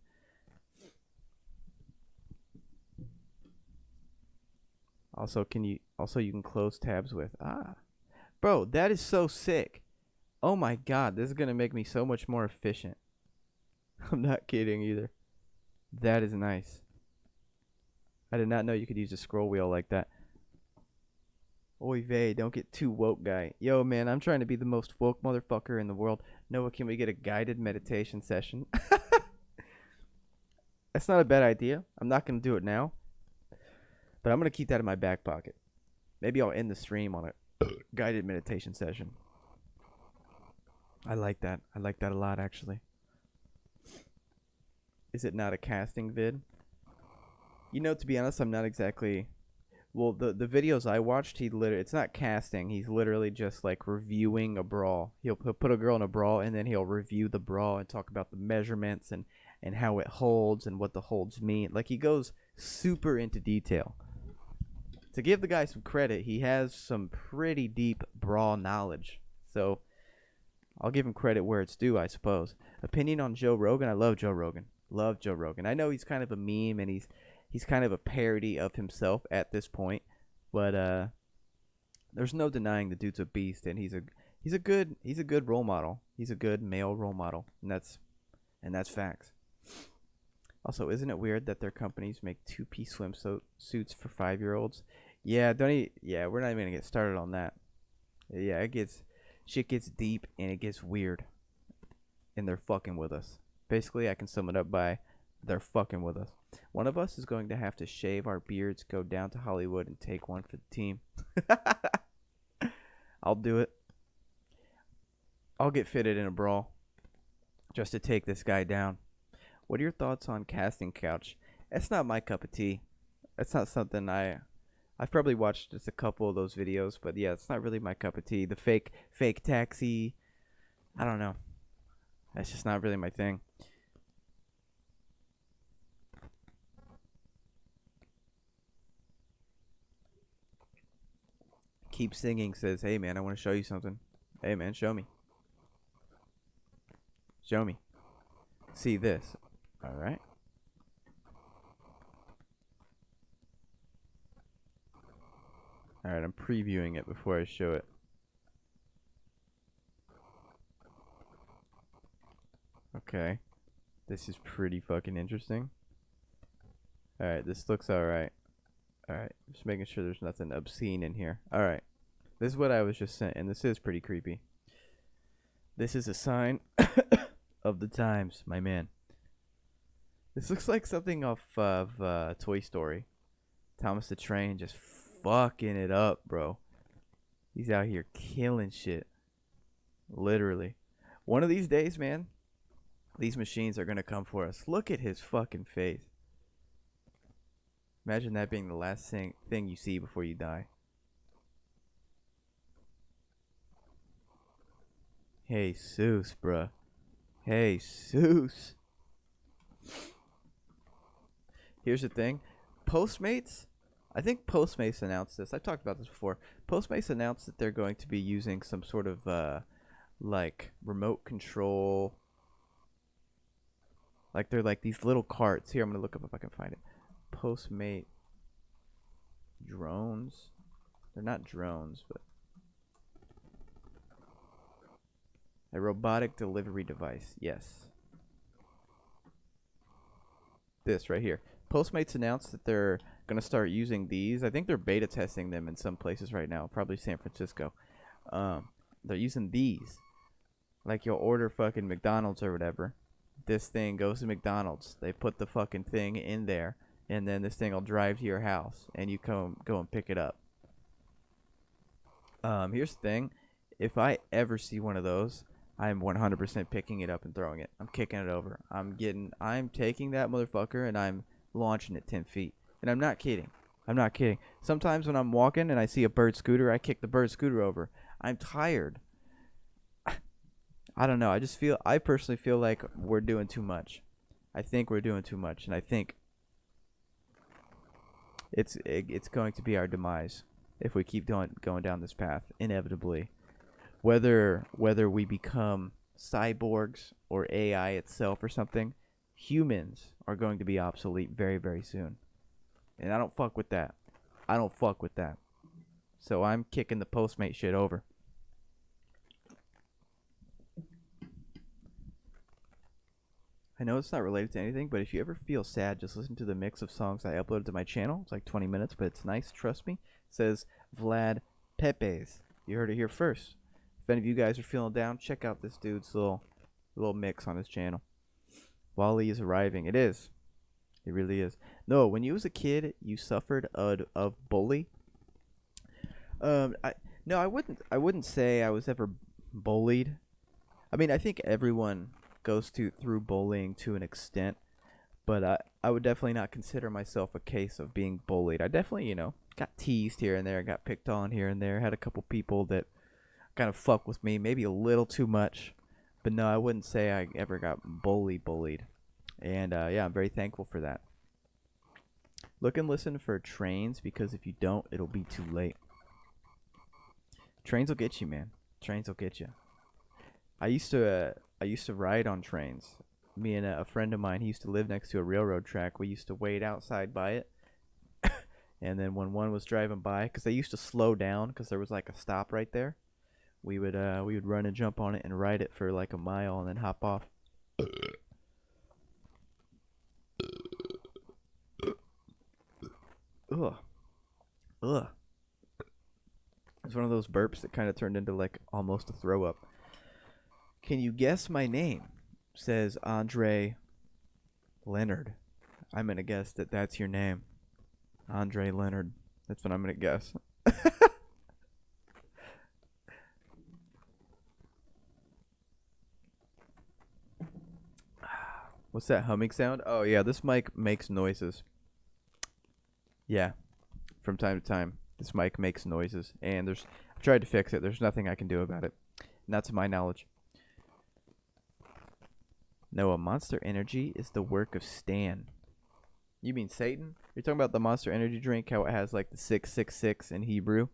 Also, you can close tabs with. Bro, that is so sick. Oh my god, this is gonna make me so much more efficient. I'm not kidding either. That is nice. I did not know you could use a scroll wheel like that. Oy vey, don't get too woke, guy. Yo, man, I'm trying to be the most woke motherfucker in the world. Noah, can we get a guided meditation session? That's not a bad idea. I'm not going to do it now, but I'm going to keep that in my back pocket. Maybe I'll end the stream on a guided meditation session. I like that. I like that a lot, actually. Is it not a casting vid? You know, to be honest, I'm not exactly... Well, the videos I watched, it's not casting. He's literally just like reviewing a bra. He'll put a girl in a bra and then he'll review the bra and talk about the measurements and how it holds and what the holds mean. Like, he goes super into detail. To give the guy some credit, he has some pretty deep bra knowledge. So I'll give him credit where it's due, I suppose. Opinion on Joe Rogan? I love Joe Rogan. Love Joe Rogan. I know he's kind of a meme and he's kind of a parody of himself at this point, but there's no denying the dude's a beast, and he's a good role model. He's a good male role model, and that's facts. Also, isn't it weird that their companies make two-piece swimsuits for 5-year-olds? Yeah, we're not even gonna get started on that. Yeah, shit gets deep and it gets weird, and they're fucking with us. Basically, I can sum it up by they're fucking with us. One of us is going to have to shave our beards, go down to Hollywood, and take one for the team. I'll do it. I'll get fitted in a bra just to take this guy down. What are your thoughts on casting couch? That's not my cup of tea. That's not something I've probably watched just a couple of those videos, but yeah, it's not really my cup of tea. The fake taxi, I don't know. That's just not really my thing. Keep Singing says, hey man, I want to show you something. Hey man, show me. Show me. See this. Alright. Alright, I'm previewing it before I show it. Okay. This is pretty fucking interesting. Alright, this looks alright. Alright, just making sure there's nothing obscene in here. Alright, this is what I was just sent, and this is pretty creepy. This is a sign of the times, my man. This looks like something off of Toy Story. Thomas the Train just fucking it up, bro. He's out here killing shit. Literally. One of these days, man, these machines are gonna come for us. Look at his fucking face. Imagine that being the last thing you see before you die. Hey, Seuss, bruh. Hey, Seuss. Here's the thing. Postmates, I think Postmates announced this. I've talked about this before. Postmates announced that they're going to be using some sort of, like, remote control. Like, they're like these little carts. Here, I'm going to look up if I can find it. Postmate drones. They're not drones, but a robotic delivery device. Yes. This right here. Postmates announced that they're going to start using these. I think they're beta testing them in some places right now, probably San Francisco. They're using these. Like, you'll order fucking McDonald's or whatever. This thing goes to McDonald's. They put the fucking thing in there, and then this thing will drive to your house, and you go and pick it up. Here's the thing. If I ever see one of those, I'm 100% picking it up and throwing it. I'm kicking it over. I'm taking that motherfucker, and I'm launching it 10 feet. And I'm not kidding. I'm not kidding. Sometimes when I'm walking and I see a bird scooter, I kick the bird scooter over. I'm tired. I don't know. I personally feel like we're doing too much. I think we're doing too much, and I think it's going to be our demise if we keep going down this path, inevitably. Whether we become cyborgs or AI itself or something, humans are going to be obsolete very, very soon. And I don't fuck with that. I don't fuck with that. So I'm kicking the Postmate shit over. I know it's not related to anything, but if you ever feel sad, just listen to the mix of songs I uploaded to my channel. It's like 20 minutes, but it's nice. Trust me. It says Vlad Pepes. You heard it here first. If any of you guys are feeling down, check out this dude's little mix on his channel. Wally is arriving. It is. It really is. No, when you was a kid, you suffered of bully. I wouldn't say I was ever bullied. I mean, I think everyone goes through bullying to an extent, but I would definitely not consider myself a case of being bullied. I definitely, got teased here and there, got picked on here and there, had a couple people that kind of fuck with me, maybe a little too much, but no, I wouldn't say I ever got bullied. And yeah, I'm very thankful for that. Look and listen for trains, because if you don't, it'll be too late. Trains will get you, man. Trains will get you. I used to ride on trains. Me and a friend of mine, he used to live next to a railroad track. We used to wait outside by it. And then when one was driving by, because they used to slow down because there was like a stop right there, we would run and jump on it and ride it for like a mile and then hop off. Ugh. It's one of those burps that kind of turned into like almost a throw up. Can you guess my name? Says Andre Leonard. I'm going to guess that that's your name. Andre Leonard. That's what I'm going to guess. What's that humming sound? Oh, yeah, this mic makes noises. Yeah, from time to time, this mic makes noises. And I've tried to fix it. There's nothing I can do about it. Not to my knowledge. Noah, Monster Energy is the work of Stan. You mean Satan? You're talking about the Monster Energy drink, how it has like the 666 in Hebrew?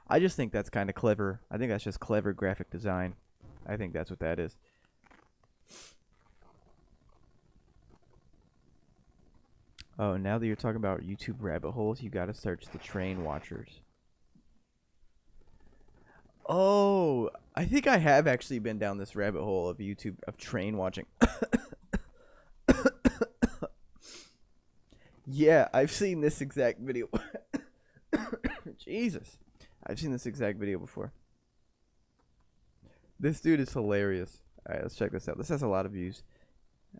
I just think that's kind of clever. I think that's just clever graphic design. I think that's what that is. Oh, now that you're talking about YouTube rabbit holes, you gotta search the Train Watchers. Oh, I think I have actually been down this rabbit hole of YouTube, of train watching. Yeah, I've seen this exact video. Jesus. I've seen this exact video before. This dude is hilarious. Alright, let's check this out. This has a lot of views.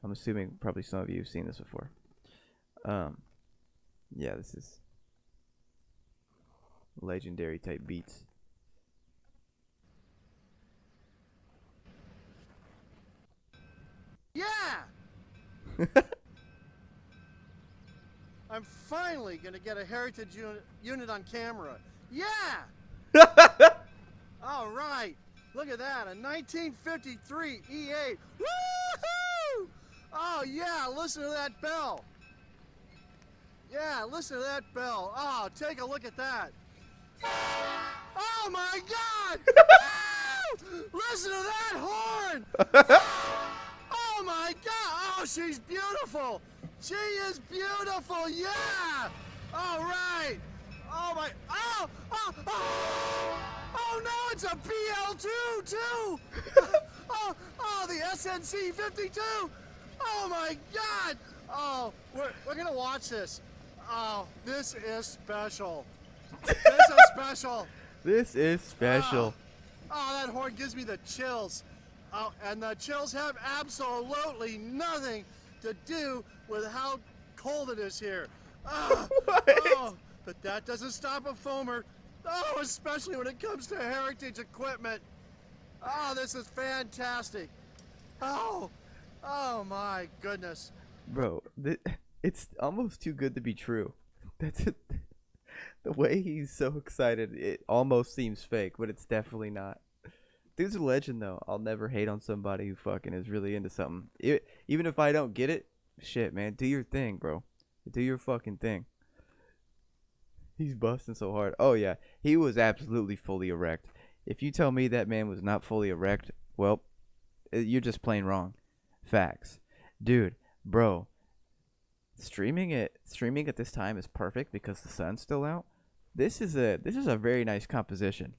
I'm assuming probably some of you have seen this before. Yeah, this is legendary type beats. Yeah! I'm finally gonna get a heritage unit on camera. Yeah! All right. Look at that, a 1953 E8. Woohoo! Oh yeah, listen to that bell. Yeah, listen to that bell. Oh, take a look at that. Oh my God! Listen to that horn! Oh my God! Oh, she's beautiful! She is beautiful! Yeah! All right! Oh my! Oh! Oh! Oh! Oh no! It's a BL2 too! Oh! The SNC 52! Oh my God! Oh, we're gonna watch this. Oh, this is special. This is special. This is special. Oh, that horn gives me the chills. Oh, and the chills have absolutely nothing to do with how cold it is here. Oh, but that doesn't stop a foamer. Oh, especially when it comes to heritage equipment. Oh, this is fantastic. Oh my goodness. Bro, it's almost too good to be true. That's it. The way he's so excited, it almost seems fake, but it's definitely not. Dude's a legend, though. I'll never hate on somebody who fucking is really into something. Even if I don't get it, shit, man, do your thing, bro. Do your fucking thing. He's busting so hard. Oh, yeah. He was absolutely fully erect. If you tell me that man was not fully erect, well, you're just plain wrong. Facts. Dude, bro. Streaming at this time is perfect because the sun's still out. This is a very nice composition.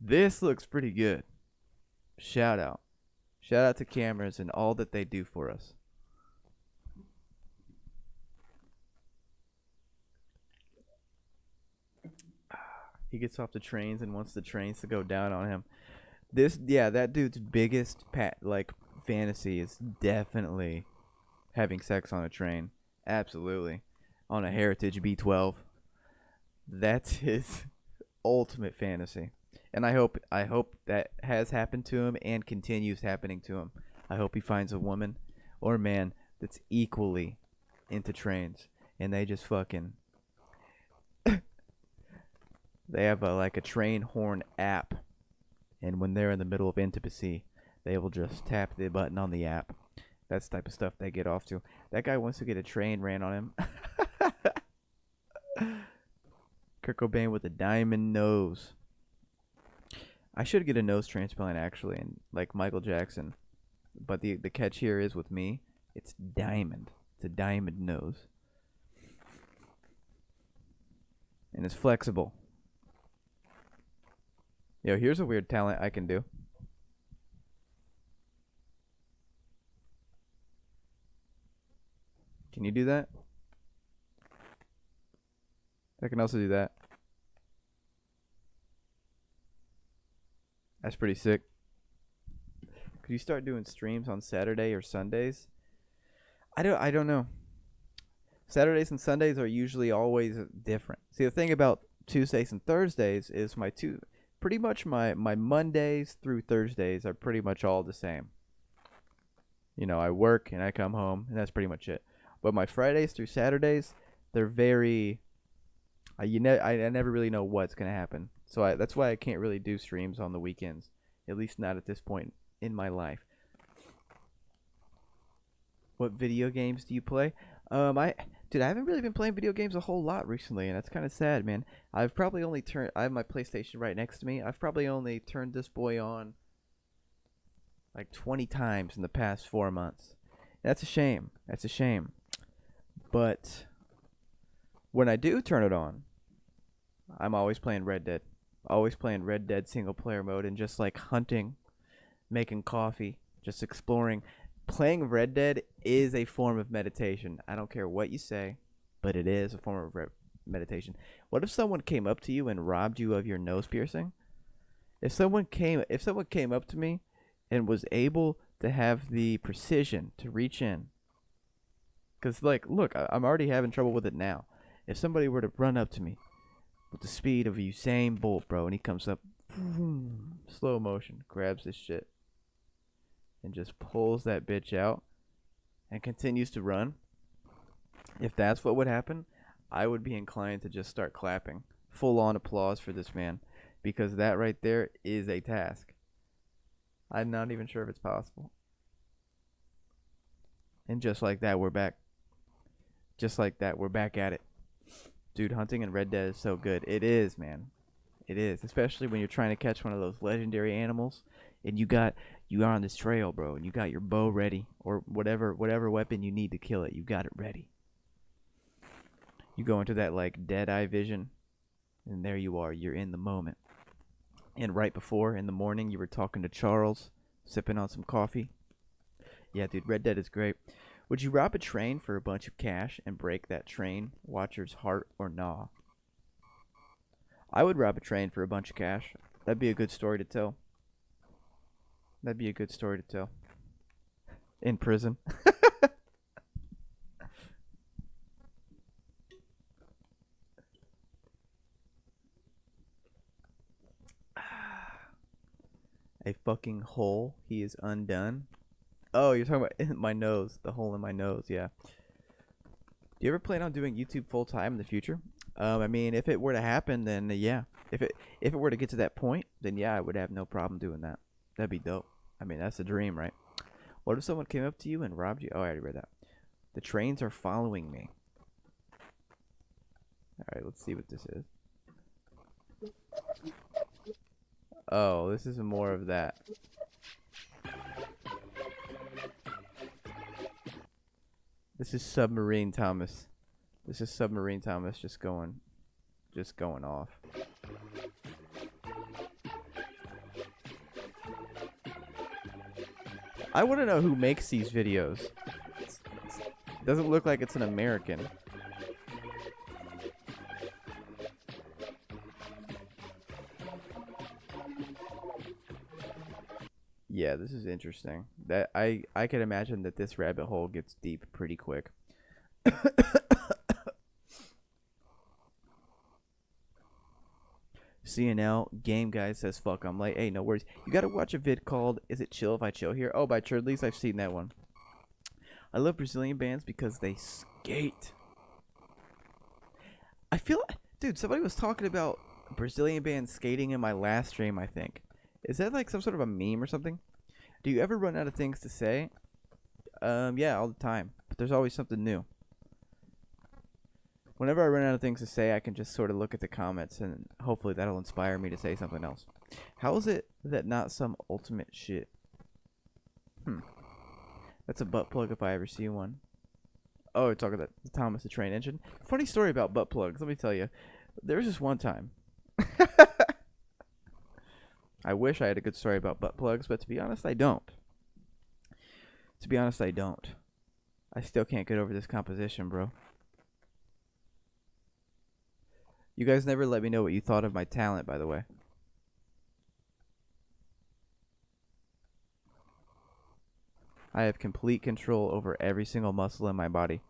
This looks pretty good. Shout out. Shout out to cameras and all that they do for us. He gets off the trains and wants the trains to go down on him. That dude's biggest fantasy is definitely having sex on a train. Absolutely. On a Heritage B12. That's his ultimate fantasy. And I hope that has happened to him and continues happening to him. I hope he finds a woman or man that's equally into trains and they just fucking they have a train horn app, and when they're in the middle of intimacy, they will just tap the button on the app. That's the type of stuff they get off to. That guy wants to get a train ran on him. Kurt Cobain with a diamond nose. I should get a nose transplant actually, and like Michael Jackson. But the catch here is with me, it's diamond. It's a diamond nose. And it's flexible. Yo, here's a weird talent I can do. Can you do that? I can also do that. That's pretty sick. Could you start doing streams on Saturday or Sundays? I don't know. Saturdays and Sundays are usually always different. See, the thing about Tuesdays and Thursdays is pretty much my Mondays through Thursdays are pretty much all the same. You know, I work and I come home and that's pretty much it. But my Fridays through Saturdays, they're very I never really know what's going to happen. So that's why I can't really do streams on the weekends, at least not at this point in my life. What video games do you play? I haven't really been playing video games a whole lot recently, and that's kind of sad, man. I have my PlayStation right next to me. I've probably only turned this boy on like 20 times in the past 4 months. That's a shame. But when I do turn it on, I'm always playing Red Dead. Always playing Red Dead single player mode and just like hunting, making coffee, just exploring. Playing Red Dead is a form of meditation. I don't care what you say, but it is a form of meditation. What if someone came up to you and robbed you of your nose piercing? If someone came up to me and was able to have the precision to reach in, because like, look, I'm already having trouble with it now. If somebody were to run up to me with the speed of Usain Bolt, bro, and he comes up, slow motion, grabs this shit, and just pulls that bitch out and continues to run. If that's what would happen, I would be inclined to just start clapping. Full on applause for this man. Because that right there is a task. I'm not even sure if it's possible. And just like that, we're back. Just like that, we're back at it. Dude, hunting in Red Dead is so good. It is, man. It is. Especially when you're trying to catch one of those legendary animals. And you are on this trail, bro, and you got your bow ready, or whatever weapon you need to kill it, you got it ready. You go into that like dead eye vision, and there you are, you're in the moment. And right before, in the morning, you were talking to Charles, sipping on some coffee. Yeah, dude, Red Dead is great. Would you rob a train for a bunch of cash and break that train watcher's heart or nah? I would rob a train for a bunch of cash. That'd be a good story to tell. That'd be a good story to tell. In prison. A fucking hole. He is undone. Oh, you're talking about my nose. The hole in my nose, yeah. Do you ever plan on doing YouTube full time in the future? I mean, if it were to happen, then yeah. If it were to get to that point, then yeah, I would have no problem doing that. That'd be dope. I mean, that's the dream, right? What if someone came up to you and robbed you? Oh, I already read that. The trains are following me. Alright, let's see what this is. Oh, this is more of that. This is Submarine Thomas. This is Submarine Thomas just going off. I want to know who makes these videos. Doesn't look like it's an American. Yeah, this is interesting. That I can imagine that this rabbit hole gets deep pretty quick. CNL Game Guy says, fuck, I'm late. Hey, no worries. You gotta watch a vid called Is It Chill If I Chill Here? Oh, by Churdleys. I've seen that one. I love Brazilian bands because they skate. I feel... Dude, somebody was talking about Brazilian bands skating in my last stream, I think. Is that like some sort of a meme or something? Do you ever run out of things to say? Yeah, all the time. But there's always something new. Whenever I run out of things to say, I can just sort of look at the comments, and hopefully that'll inspire me to say something else. How is it that not some ultimate shit? That's a butt plug if I ever see one. Oh, you're talking about the Thomas the Train Engine? Funny story about butt plugs, let me tell you. There was just one time. I wish I had a good story about butt plugs, but to be honest, I don't. I still can't get over this composition, bro. You guys never let me know what you thought of my talent, by the way. I have complete control over every single muscle in my body.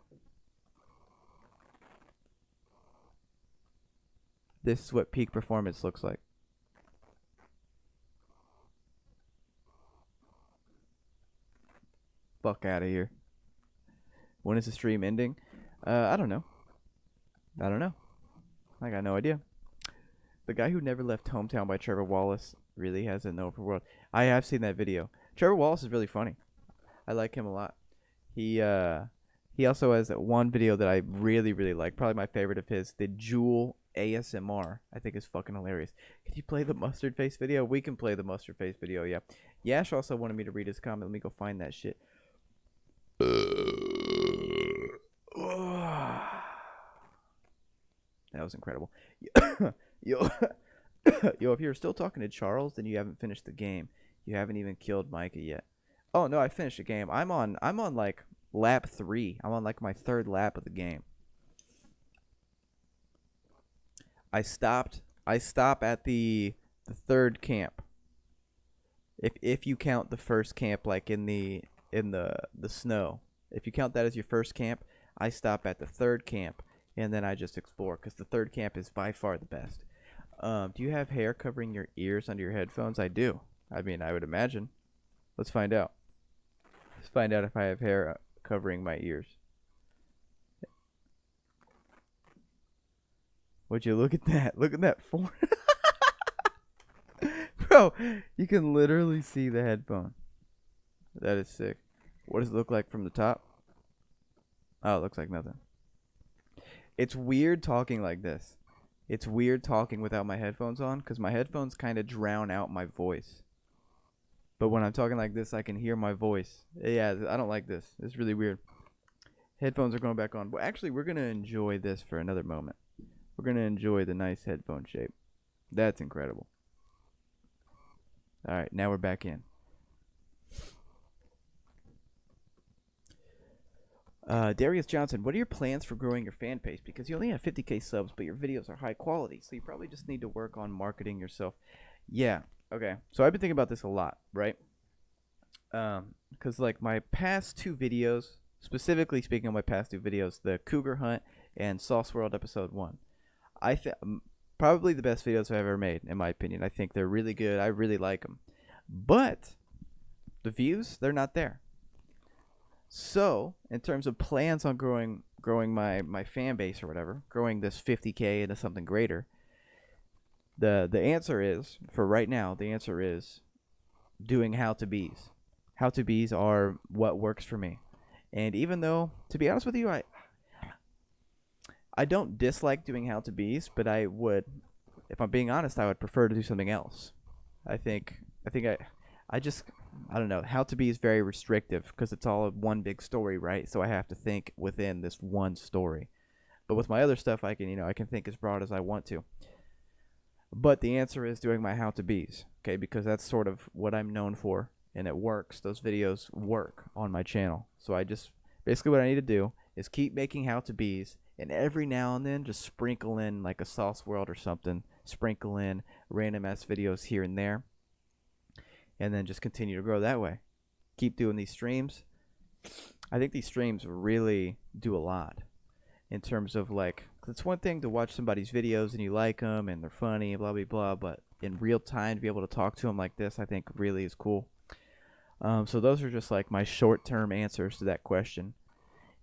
This is what peak performance looks like. Fuck out of here. When is the stream ending? I don't know. I got no idea. The guy who never left hometown by Trevor Wallace really has a NoahForWorld. I have seen that video. Trevor Wallace is really funny. I like him a lot. He also has one video that I really like. Probably my favorite of his. The Jewel ASMR. I think is fucking hilarious. Can you play the mustard face video? We can play the mustard face video, yeah. Yash also wanted me to read his comment. Let me go find that shit. That was incredible. Yo, if you're still talking to Charles, then you haven't finished the game. You haven't even killed Micah yet. Oh no, I finished the game. I'm on like lap 3. I'm on like my 3rd lap of the game. I stop at the 3rd camp. If you count the first camp like in the snow. If you count that as your first camp, I stop at the 3rd camp and then I just explore because the 3rd camp is by far the best. Do you have hair covering your ears under your headphones? I do. I mean, I would imagine. Let's find out. Let's find out if I have hair covering my ears. Would you look at that? Look at that form. Bro, you can literally see the headphone. That is sick. What does it look like from the top? Oh, it looks like nothing. It's weird talking like this. It's weird talking without my headphones on because my headphones kind of drown out my voice. But when I'm talking like this, I can hear my voice. Yeah, I don't like this. It's really weird. Headphones are going back on. Well, actually, we're going to enjoy this for another moment. We're going to enjoy the nice headphone shape. That's incredible. All right, now we're back in. Darius Johnson, what are your plans for growing your fan base? Because you only have 50k subs, but your videos are high quality, so you probably just need to work on marketing yourself. Yeah, okay. So I've been thinking about this a lot, right? Because like my past 2 videos, specifically speaking of my past 2 videos, the Cougar Hunt and Sauce World episode 1, I think probably the best videos I've ever made, in my opinion. I think they're really good. I really like them. But the views, they're not there. So, in terms of plans on growing my fan base or whatever, growing this 50k into something greater, the answer is, for right now, the answer is doing how-to-bees. How-to-bees are what works for me. And even though, to be honest with you, I don't dislike doing how-to-bees, but I would, if I'm being honest, I would prefer to do something else. I don't know. How to be is very restrictive because it's all one big story, right? So I have to think within this one story. But with my other stuff, I can think as broad as I want to. But the answer is doing my how to bees, okay? Because that's sort of what I'm known for. and it works. Those videos work on my channel. So I just basically what I need to do is keep making how to be's, and every now and then just sprinkle in like a sauce world or something, sprinkle in random ass videos here and there, and then just continue to grow that way. Keep doing these streams. I think these streams really do a lot in terms of like, it's one thing to watch somebody's videos and you like them and they're funny and blah blah blah, but in real time to be able to talk to them like this, I think really is cool. So those are just like my short-term answers to that question.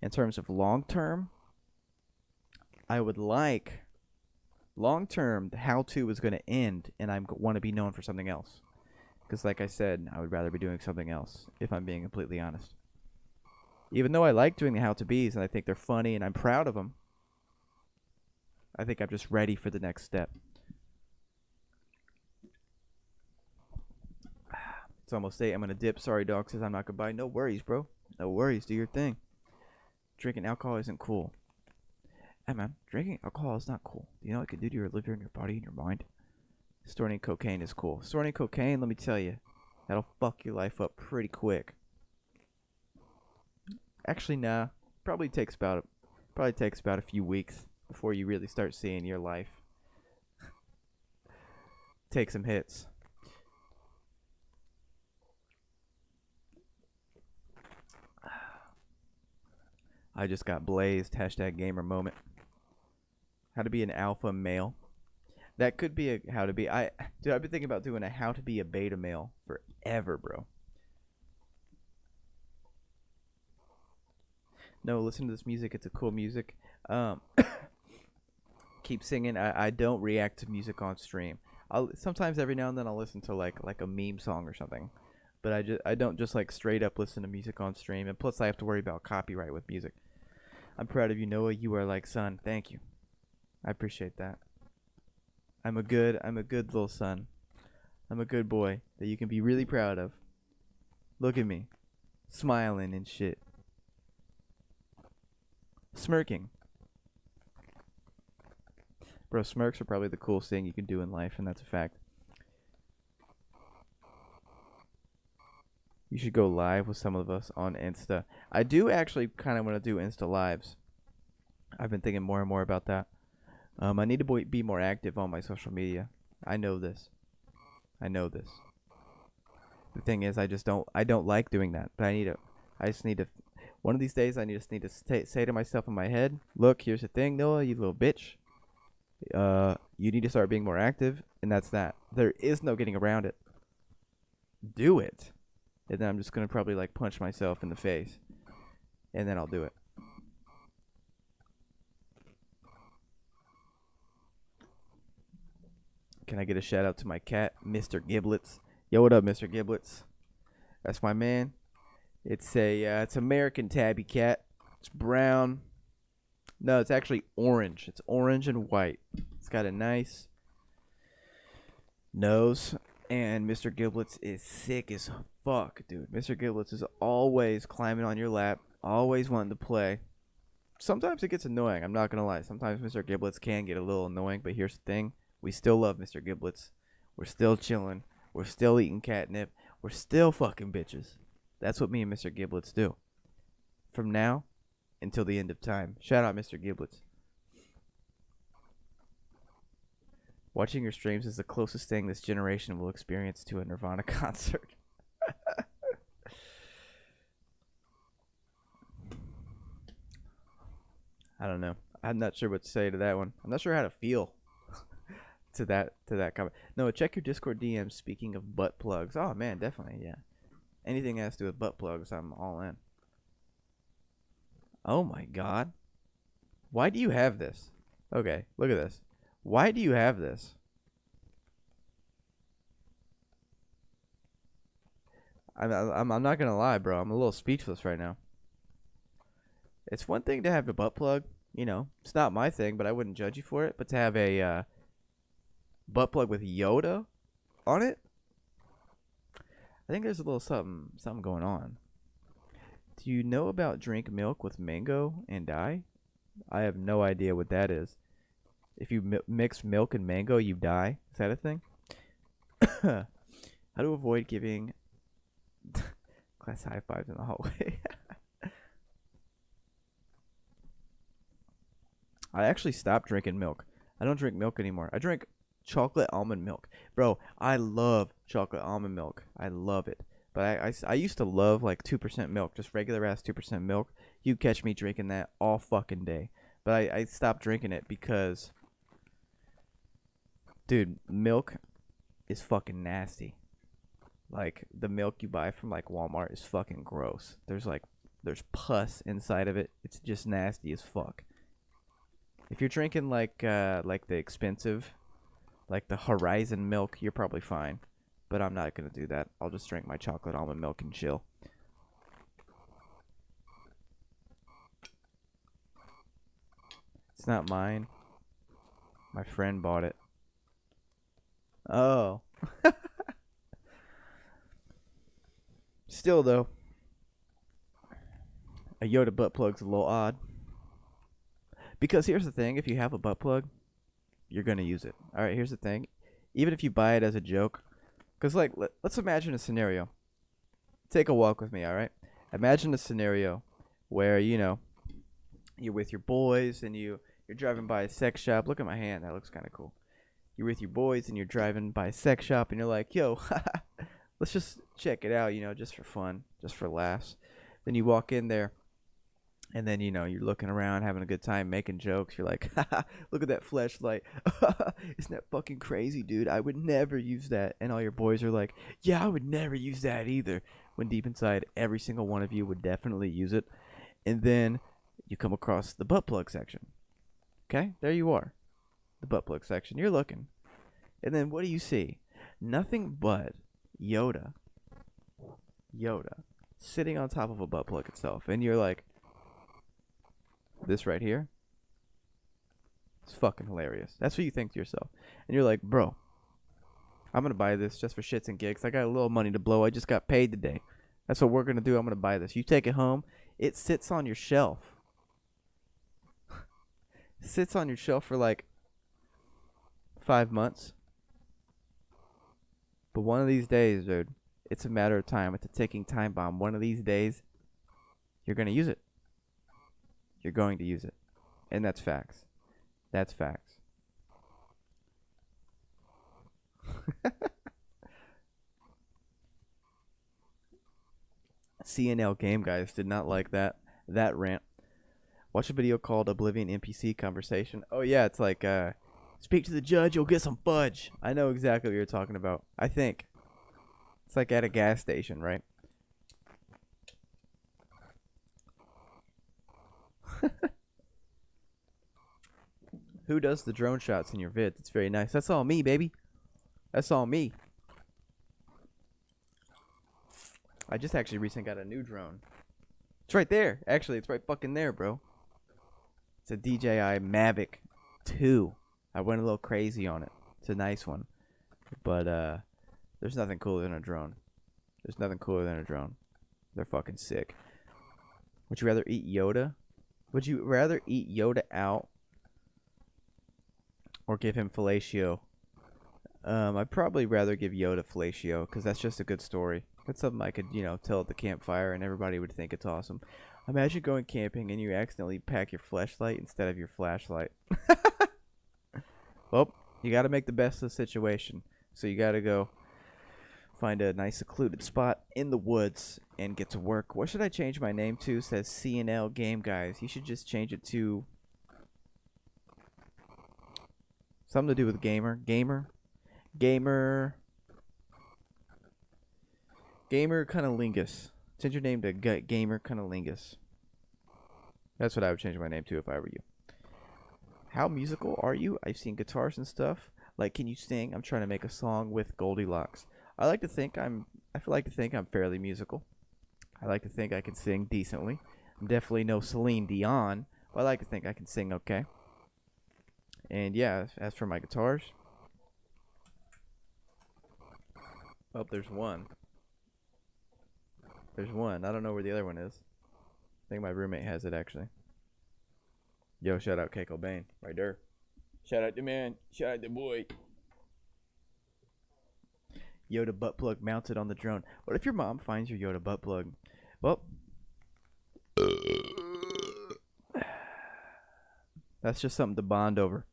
In terms of long-term, I would like long-term the how-to is going to end, and I want to be known for something else. Because like I said, I would rather be doing something else, if I'm being completely honest. Even though I like doing the how-to-be's and I think they're funny and I'm proud of them, I think I'm just ready for the next step. It's almost 8. I'm going to dip. Sorry, dog says I'm not going to buy. No worries, bro. No worries. Do your thing. Drinking alcohol isn't cool. Hey, man. Drinking alcohol is not cool. Do you know what it can do to your liver and your body and your mind? Snorting cocaine is cool. Snorting cocaine, let me tell you, that'll fuck your life up pretty quick. Actually, nah. Probably takes about a few weeks before you really start seeing your life take some hits. I just got blazed. Hashtag gamer moment. How to be an alpha male. That could be a how to be. I've been thinking about doing a how to be a beta male forever, bro. No, listen to this music. It's a cool music. Keep singing. I don't react to music on stream. Sometimes every now and then I'll listen to like a meme song or something, but I don't just like straight up listen to music on stream. And plus I have to worry about copyright with music. I'm proud of you, Noah. You are like son. Thank you. I appreciate that. I'm a good little son. I'm a good boy that you can be really proud of. Look at me, smiling and shit. Smirking. Bro, smirks are probably the coolest thing you can do in life, and that's a fact. You should go live with some of us on Insta. I do actually kind of want to do Insta lives. I've been thinking more and more about that. I need to be more active on my social media. I know this. The thing is, I don't like doing that, but I just need to, one of these days, I just need to say to myself in my head, look, here's the thing, Noah, you little bitch. You need to start being more active, and that's that. There is no getting around it. Do it. And then I'm just going to probably like punch myself in the face, and then I'll do it. Can I get a shout out to my cat, Mr. Giblets? Yo, what up, Mr. Giblets? That's my man. It's American tabby cat. It's brown. No, it's actually orange. It's orange and white. It's got a nice nose. And Mr. Giblets is sick as fuck, dude. Mr. Giblets is always climbing on your lap, always wanting to play. Sometimes it gets annoying, I'm not going to lie. Sometimes Mr. Giblets can get a little annoying, but here's the thing. We still love Mr. Giblets. We're still chilling. We're still eating catnip. We're still fucking bitches. That's what me and Mr. Giblets do. From now until the end of time. Shout out Mr. Giblets. Watching your streams is the closest thing this generation will experience to a Nirvana concert. I don't know. I'm not sure what to say to that one. I'm not sure how to feel to that comment. No, check your Discord DMs. Speaking of butt plugs. Oh man, definitely, yeah. Anything that has to do with butt plugs, I'm all in. Oh my god. Why do you have this? Okay, look at this. Why do you have this? I'm not gonna lie, bro. I'm a little speechless right now. It's one thing to have a butt plug, you know. It's not my thing, but I wouldn't judge you for it. But to have a butt plug with Yoda on it, I think there's a little something going on. Do you know about drink milk with mango and die? I have no idea what that is. If you mix milk and mango, you die. Is that a thing? How to avoid giving class high fives in the hallway. I actually stopped drinking milk. I don't drink milk anymore. I drink chocolate almond milk. Bro, I love chocolate almond milk. I love it. But I used to love like 2% milk, just regular ass 2% milk. You catch me drinking that all fucking day. But I stopped drinking it because, dude, milk is fucking nasty. Like, the milk you buy from like Walmart is fucking gross. There's pus inside of it. It's just nasty as fuck. If you're drinking like the expensive, like the Horizon milk, you're probably fine. But I'm not gonna do that. I'll just drink my chocolate almond milk and chill. It's not mine. My friend bought it. Oh. Still though, a Yoda butt plug's a little odd. Because here's the thing, if you have a butt plug, you're going to use it. All right, here's the thing. Even if you buy it as a joke, because like, let's imagine a scenario. Take a walk with me, all right? Imagine a scenario where, you know, you're with your boys and you're driving by a sex shop. Look at my hand. That looks kind of cool. You're with your boys and you're driving by a sex shop and you're like, yo, let's just check it out, you know, just for fun, just for laughs. Then you walk in there. And then, you know, you're looking around, having a good time, making jokes. You're like, haha, look at that fleshlight. Isn't that fucking crazy, dude? I would never use that. And all your boys are like, yeah, I would never use that either. When deep inside, every single one of you would definitely use it. And then you come across the butt plug section. Okay? There you are. The butt plug section. You're looking. And then what do you see? Nothing but Yoda. Sitting on top of a butt plug itself. And you're like, this right here, it's fucking hilarious. That's what you think to yourself. And you're like, bro, I'm going to buy this just for shits and gigs. I got a little money to blow. I just got paid today. That's what we're going to do. I'm going to buy this. You take it home. It sits on your shelf. Sits on your shelf for like 5 months. But one of these days, dude, it's a matter of time. It's a ticking time bomb. One of these days, you're going to use it. You're going to use it. And that's facts. That's facts. CNL Game Guys did not like that rant. Watch a video called Oblivion NPC Conversation. Oh yeah, it's like speak to the judge, you'll get some fudge. I know exactly what you're talking about. I think it's like at a gas station, right? Who does the drone shots in your vids? It's very nice. That's all me, baby. That's all me. I just actually recently got a new drone. It's right there. Actually, it's right fucking there, bro. It's a DJI Mavic 2. I went a little crazy on it. It's a nice one. But there's nothing cooler than a drone. There's nothing cooler than a drone. They're fucking sick. Would you rather eat Yoda? Would you rather eat Yoda out or give him fellatio? I'd probably rather give Yoda fellatio because that's just a good story. That's something I could, you know, tell at the campfire and everybody would think it's awesome. Imagine going camping and you accidentally pack your flashlight instead of your flashlight. Well, you got to make the best of the situation. So you got to go find a nice secluded spot in the woods and get to work. What should I change my name to? It says CNL Game Guys. You should just change it to something to do with gamer. Gamer Cunnilingus. Change your name to Gamer Cunnilingus. That's what I would change my name to if I were you. How musical are you? I've seen guitars and stuff. Like, can you sing? I'm trying to make a song with Goldilocks. I feel like to think I'm fairly musical. I like to think I can sing decently. I'm definitely no Celine Dion, but I like to think I can sing okay. And yeah, as for my guitars, oh, there's one. There's one. I don't know where the other one is. I think my roommate has it actually. Yo, shout out Keiko Bain right there. Shout out the man. Shout out the boy. Yoda butt plug mounted on the drone. What if your mom finds your Yoda butt plug? Well, that's just something to bond over.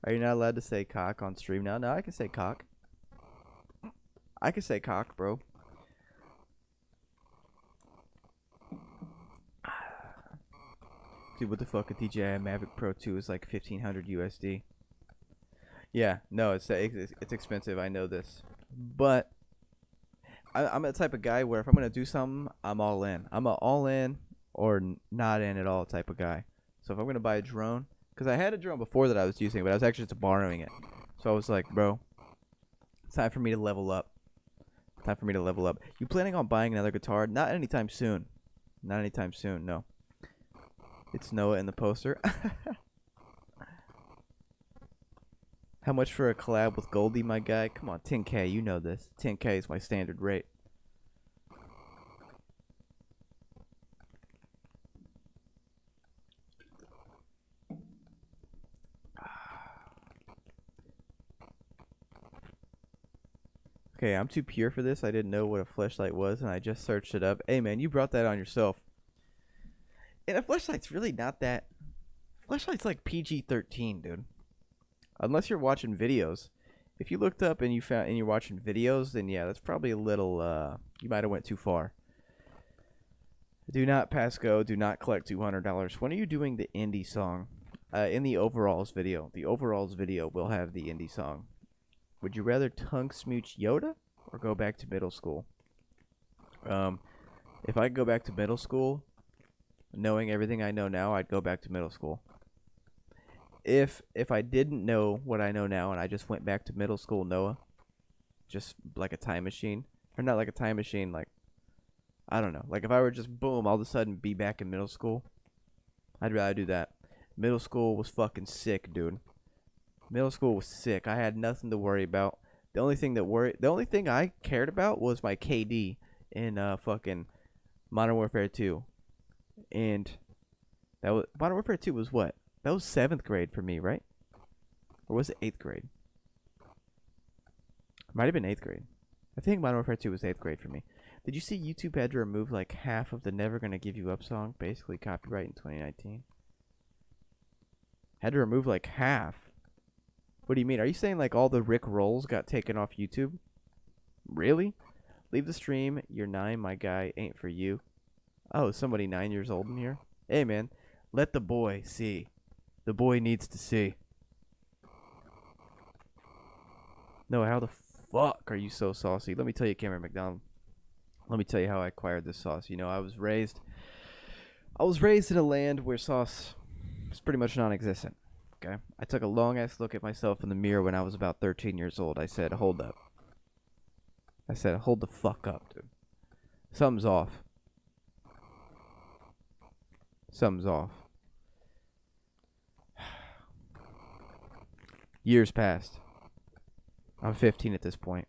Are you not allowed to say cock on stream now? No, I can say cock. I can say cock, bro. Dude, what the fuck? A DJI Mavic Pro 2 is like 1,500 USD. Yeah, no, it's expensive. I know this, but I'm the type of guy where if I'm gonna do something, I'm all in. I'm a all in or not in at all type of guy. So if I'm gonna buy a drone, because I had a drone before that I was using, but I was actually just borrowing it. So I was like, bro, it's time for me to level up. Time for me to level up. You planning on buying another guitar? Not anytime soon. Not anytime soon. No. It's Noah in the poster. How much for a collab with Goldie, my guy? Come on, 10K. You know this. 10K is my standard rate. Okay, I'm too pure for this. I didn't know what a fleshlight was, and I just searched it up. Hey, man, you brought that on yourself. And a fleshlight's really not that... Fleshlight's like PG-13, dude. Unless you're watching videos. If you looked up and you found and you're watching videos, then yeah, that's probably a little, you might have went too far. Do not pass go. Do not collect $200. When are you doing the indie song? In the overalls video. The overalls video will have the indie song. Would you rather tongue smooch Yoda or go back to middle school? If I go back to middle school, knowing everything I know now, I'd go back to middle school. If I didn't know what I know now and I just went back to middle school Noah, just like a time machine, or not like a time machine, like, I don't know, like if I were just boom, all of a sudden be back in middle school, I'd rather do that. Middle school was fucking sick, dude. Middle school was sick. I had nothing to worry about. The only thing I cared about was my KD in fucking Modern Warfare 2. And that was Modern Warfare 2 was what? That was 7th grade for me, right? Or was it 8th grade? Might have been 8th grade. I think Modern Warfare 2 was 8th grade for me. Did you see YouTube had to remove like half of the Never Gonna Give You Up song? Basically copyright in 2019. Had to remove like half. What do you mean? Are you saying like all the Rick rolls got taken off YouTube? Really? Leave the stream. You're 9, my guy. Ain't for you. Oh, somebody 9 years old in here? Hey, man. Let the boy see. The boy needs to see. No, how the fuck are you so saucy? Let me tell you, Cameron McDonald. Let me tell you how I acquired this sauce. You know, I was raised in a land where sauce is pretty much non-existent. Okay? I took a long-ass look at myself in the mirror when I was about 13 years old. I said, hold up. I said, hold the fuck up, dude. Something's off. Something's off. Years passed. I'm 15 at this point.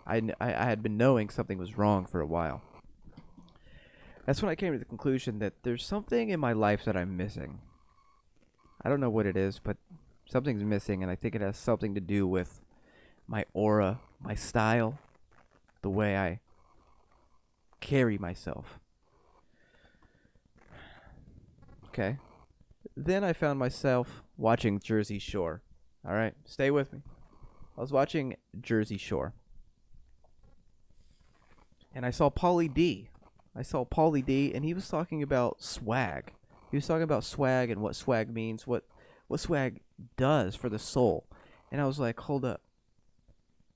I had been knowing something was wrong for a while. That's when I came to the conclusion that there's something in my life that I'm missing. I don't know what it is, but something's missing, and I think it has something to do with my aura, my style, the way I carry myself. Okay. Then I found myself watching Jersey Shore. All right, stay with me. I was watching Jersey Shore. And I saw Pauly D. And he was talking about swag. He was talking about swag and what swag means, what swag does for the soul. And I was like, hold up.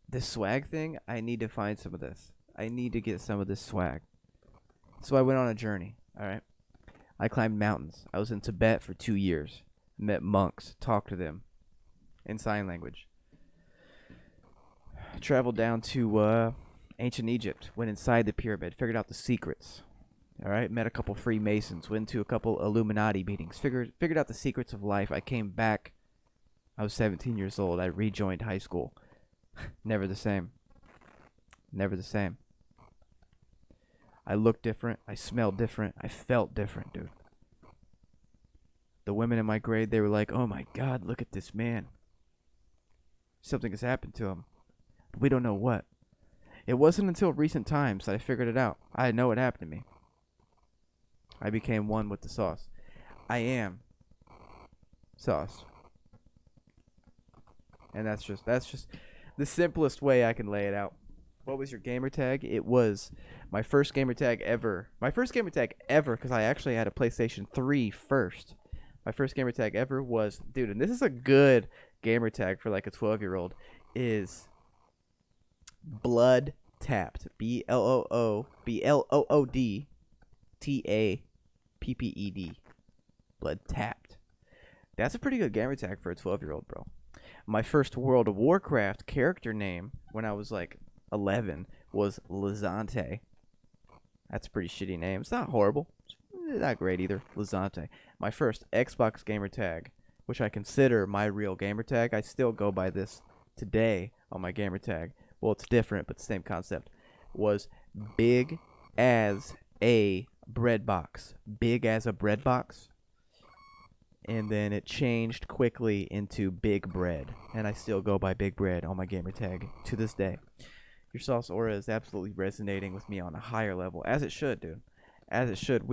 This swag thing, I need to find some of this. I need to get some of this swag. So I went on a journey, all right? I climbed mountains. I was in Tibet for 2 years. Met monks, talked to them in sign language. Traveled down to ancient Egypt, went inside the pyramid, figured out the secrets. All right, met a couple Freemasons, went to a couple Illuminati meetings, figured out the secrets of life. I came back. I was 17 years old. I rejoined high school. Never the same. Never the same. I looked different. I smelled different. I felt different, dude. The women in my grade, they were like, oh my God, look at this man. Something has happened to him. But we don't know what. It wasn't until recent times that I figured it out. I know what happened to me. I became one with the sauce. I am sauce. And that's just the simplest way I can lay it out. What was your gamer tag? It was my first gamer tag ever. My first gamer tag ever, because I actually had a PlayStation 3 first. My first gamer tag ever was, dude, and this is a good gamer tag for like a 12-year-old, is Blood Tapped. BLOODTAPPED. Blood Tapped. That's a pretty good gamer tag for a 12-year-old, bro. My first World of Warcraft character name when I was like 11 was Lazante. That's a pretty shitty name. It's not horrible. It's not great either. Lazante. My first Xbox gamer tag, which I consider my real gamer tag. I still go by this today on my gamer tag. Well, it's different, but the same concept. Was Big as a Bread Box. Big as a Bread Box. And then it changed quickly into Big Bread. And I still go by Big Bread on my gamer tag to this day. Your sauce aura is absolutely resonating with me on a higher level. As it should, dude. As it should.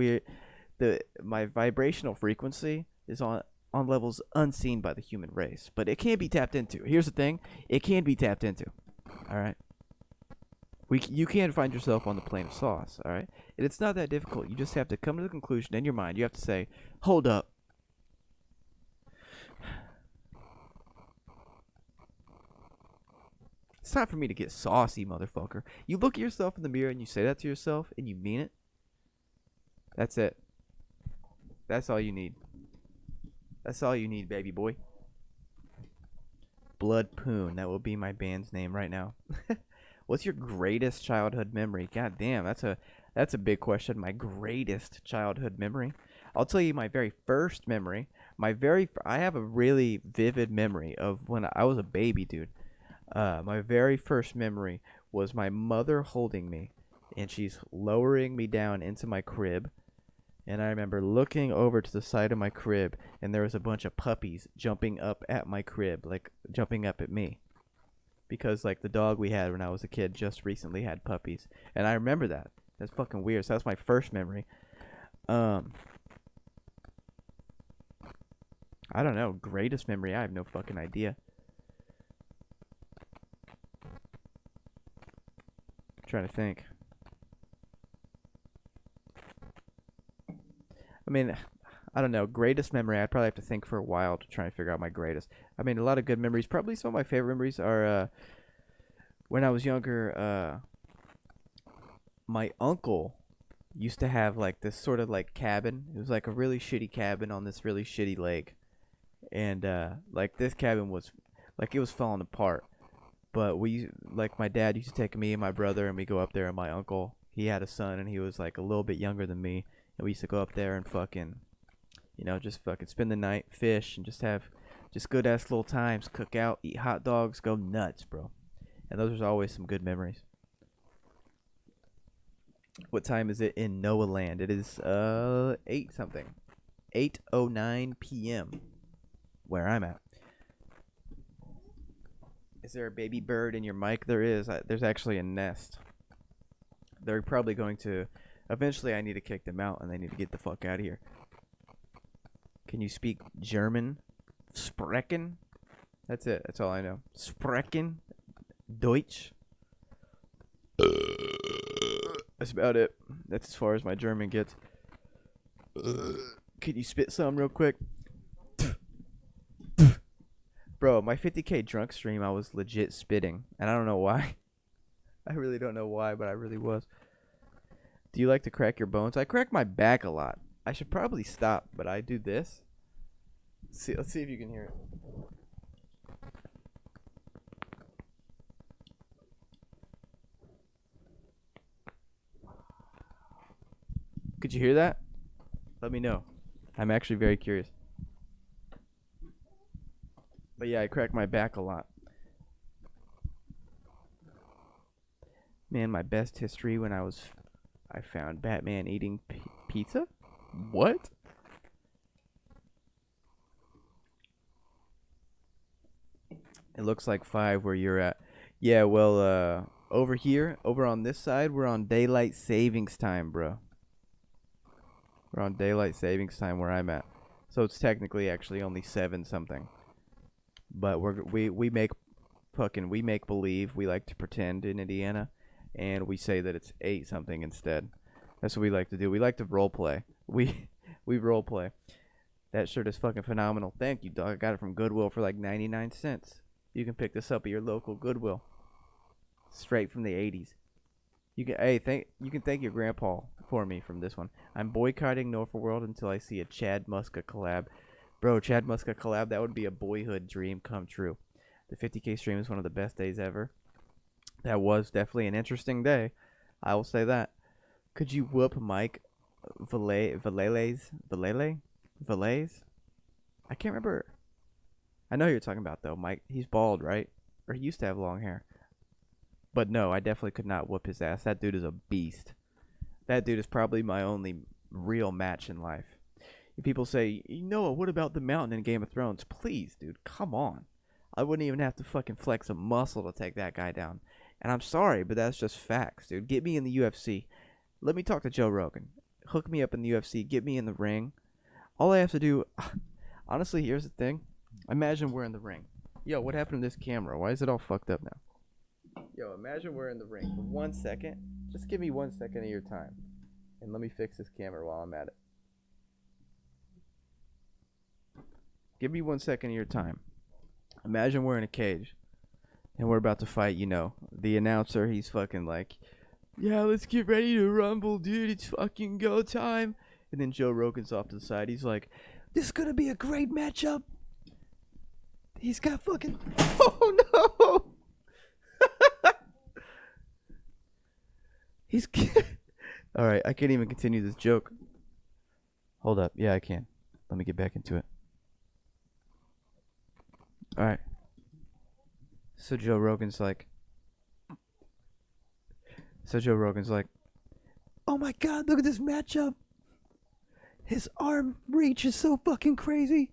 My vibrational frequency is on levels unseen by the human race. But it can be tapped into. Here's the thing. It can be tapped into. Alright? You can find yourself on the plane of sauce. Alright? And it's not that difficult. You just have to come to the conclusion in your mind. You have to say, hold up. It's time for me to get saucy, motherfucker. You look at yourself in the mirror and you say that to yourself and you mean it. That's it. That's all you need. That's all you need, baby boy. Blood Poon. That will be my band's name right now. What's your greatest childhood memory? God damn, that's a big question. My greatest childhood memory. I'll tell you my very first memory. I have a really vivid memory of when I was a baby, dude. My very first memory was my mother holding me, and she's lowering me down into my crib. And I remember looking over to the side of my crib, and there was a bunch of puppies jumping up at my crib, like jumping up at me. Because like the dog we had when I was a kid just recently had puppies. And I remember that. That's fucking weird. So that's my first memory. I don't know. Greatest memory? I have no fucking idea. Trying to think. I mean, I don't know. Greatest memory, I'd probably have to think for a while to try and figure out my greatest. I mean, a lot of good memories. Probably some of my favorite memories are when I was younger, my uncle used to have like this sort of like cabin. It was like a really shitty cabin on this really shitty lake. And like this cabin was like it was falling apart. But my dad used to take me and my brother and we go up there, and my uncle, he had a son and he was like a little bit younger than me. And we used to go up there and fucking, just fucking spend the night, fish, and just have good ass little times, cook out, eat hot dogs, go nuts, bro. And those are always some good memories. What time is it in Noah land? It is 8 something. 8:09 p.m. where I'm at. Is there a baby bird in your mic? There is. There's actually a nest. They're probably going to... Eventually, I need to kick them out, and they need to get the fuck out of here. Can you speak German? Sprechen? That's it. That's all I know. Sprechen? Deutsch? That's about it. That's as far as my German gets. Can you spit some real quick? Bro, my 50K drunk stream, I was legit spitting. And I don't know why. I really don't know why, but I really was. Do you like to crack your bones? I crack my back a lot. I should probably stop, but I do this. Let's see if you can hear it. Could you hear that? Let me know. I'm actually very curious. But yeah, I crack my back a lot. Man, my best history when I found Batman eating pizza? What? It looks like 5 where you're at. Yeah, well, over here, over on this side, we're on daylight savings time, bro. We're on daylight savings time where I'm at. So it's technically actually only 7 something. But we make believe. We like to pretend in Indiana, and we say that it's 8 something instead. That's what we like to do. We like to role play. We role play. That shirt is fucking phenomenal. Thank you, dog. I got it from Goodwill for like 99 cents. You can pick this up at your local Goodwill. Straight from the 80s. You can thank your grandpa for me from this one. I'm boycotting NoahForWorld until I see a Chad Muska collab. Bro, Chad Muska collab, that would be a boyhood dream come true. The 50K stream is one of the best days ever. That was definitely an interesting day. I will say that. Could you whoop Mike Valles? I can't remember. I know who you're talking about though, Mike. He's bald, right? Or he used to have long hair. But no, I definitely could not whoop his ass. That dude is a beast. That dude is probably my only real match in life. If people say, Noah, what about the mountain in Game of Thrones? Please, dude, come on. I wouldn't even have to fucking flex a muscle to take that guy down. And I'm sorry, but that's just facts, dude. Get me in the UFC. Let me talk to Joe Rogan. Hook me up in the UFC. Get me in the ring. All I have to do... Honestly, here's the thing. Imagine we're in the ring. Yo, what happened to this camera? Why is it all fucked up now? Yo, imagine we're in the ring for 1 second. Just give me 1 second of your time. And let me fix this camera while I'm at it. Give me 1 second of your time. Imagine we're in a cage. And we're about to fight, you know. The announcer, he's fucking like, yeah, let's get ready to rumble, dude. It's fucking go time. And then Joe Rogan's off to the side. He's like, this is going to be a great matchup. He's got fucking... Oh, no. He's... All right, I can't even continue this joke. Hold up. Yeah, I can. Let me get back into it. All right. So Joe Rogan's like, oh my God, look at this matchup. His arm reach is so fucking crazy.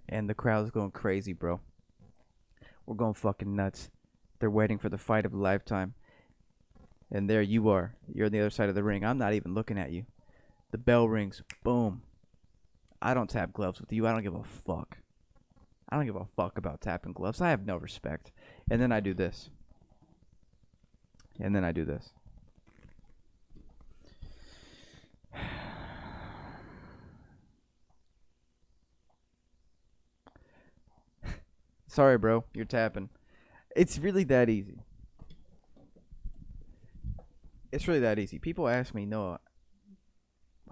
And the crowd's going crazy, bro. We're going fucking nuts. They're waiting for the fight of a lifetime. And there you are. You're on the other side of the ring. I'm not even looking at you. The bell rings. Boom. I don't tap gloves with you. I don't give a fuck. I don't give a fuck about tapping gloves. I have no respect. And then I do this. And then I do this. Sorry, bro. You're tapping. It's really that easy. It's really that easy. People ask me, Noah,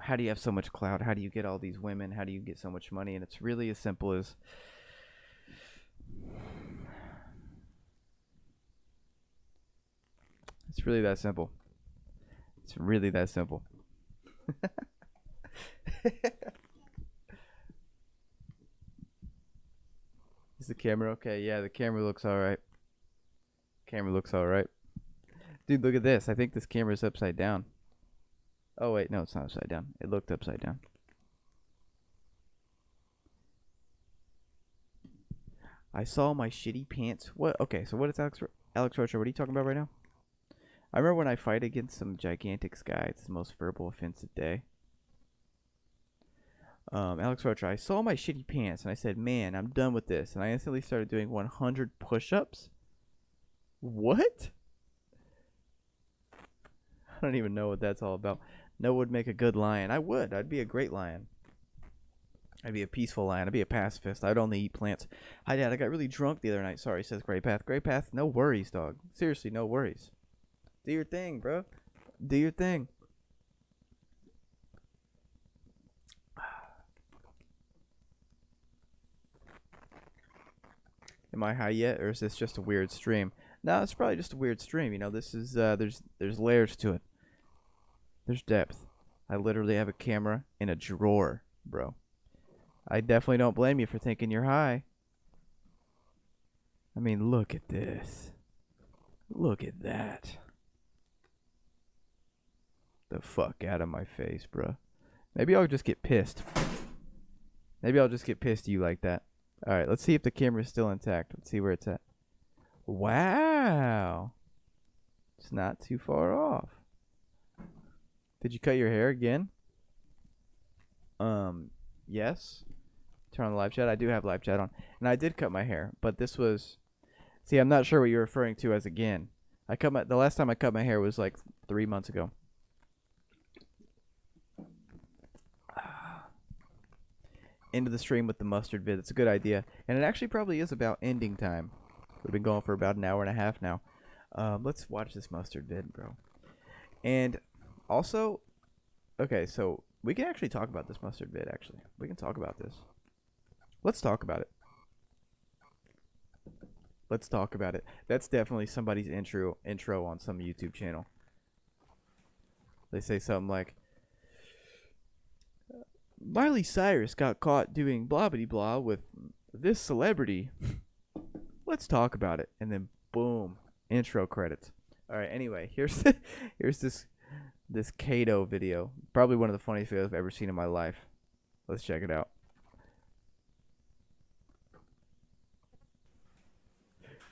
how do you have so much clout? How do you get all these women? How do you get so much money? And it's really as simple as... It's really that simple. It's really that simple. Is the camera okay? Yeah, the camera looks alright. Camera looks alright. Dude, look at this. I think this camera's upside down. Oh, wait. No, it's not upside down. It looked upside down. I saw my shitty pants. What? Okay, so what is Alex Rocha? What are you talking about right now? I remember when I fight against some gigantic guy. It's the most verbal offensive day. Alex Rocha, I saw my shitty pants and I said, man, I'm done with this. And I instantly started doing 100 push-ups. What? I don't even know what that's all about. Noah would make a good lion. I would. I'd be a great lion. I'd be a peaceful lion. I'd be a pacifist. I'd only eat plants. Hi, Dad. I got really drunk the other night. Sorry, says Gray Path. Gray Path, no worries, dog. Seriously, no worries. Do your thing, bro. Do your thing. Am I high yet, or is this just a weird stream? No, it's probably just a weird stream. You know, this is there's layers to it. There's depth. I literally have a camera in a drawer, bro. I definitely don't blame you for thinking you're high. I mean, look at this. Look at that. The fuck out of my face, bro. Maybe I'll just get pissed. Maybe I'll just get pissed at you like that. All right, let's see if the camera's still intact. Let's see where it's at. Wow. It's not too far off. Did you cut your hair again? Yes. Turn on the live chat. I do have live chat on. And I did cut my hair, but this was... See, I'm not sure what you're referring to as again. The last time I cut my hair was like 3 months ago. Into the stream with the mustard vid. It's a good idea. And it actually probably is about ending time. We've been going for about an hour and a half now. Let's watch this mustard vid, bro. And also, okay, so we can actually talk about this mustard vid, actually. We can talk about this. Let's talk about it. Let's talk about it. That's definitely somebody's intro on some YouTube channel. They say something like, Miley Cyrus got caught doing blah blah blah with this celebrity. Let's talk about it. And then boom, intro credits. All right. Anyway, here's this Kato video. Probably one of the funniest videos I've ever seen in my life. Let's check it out.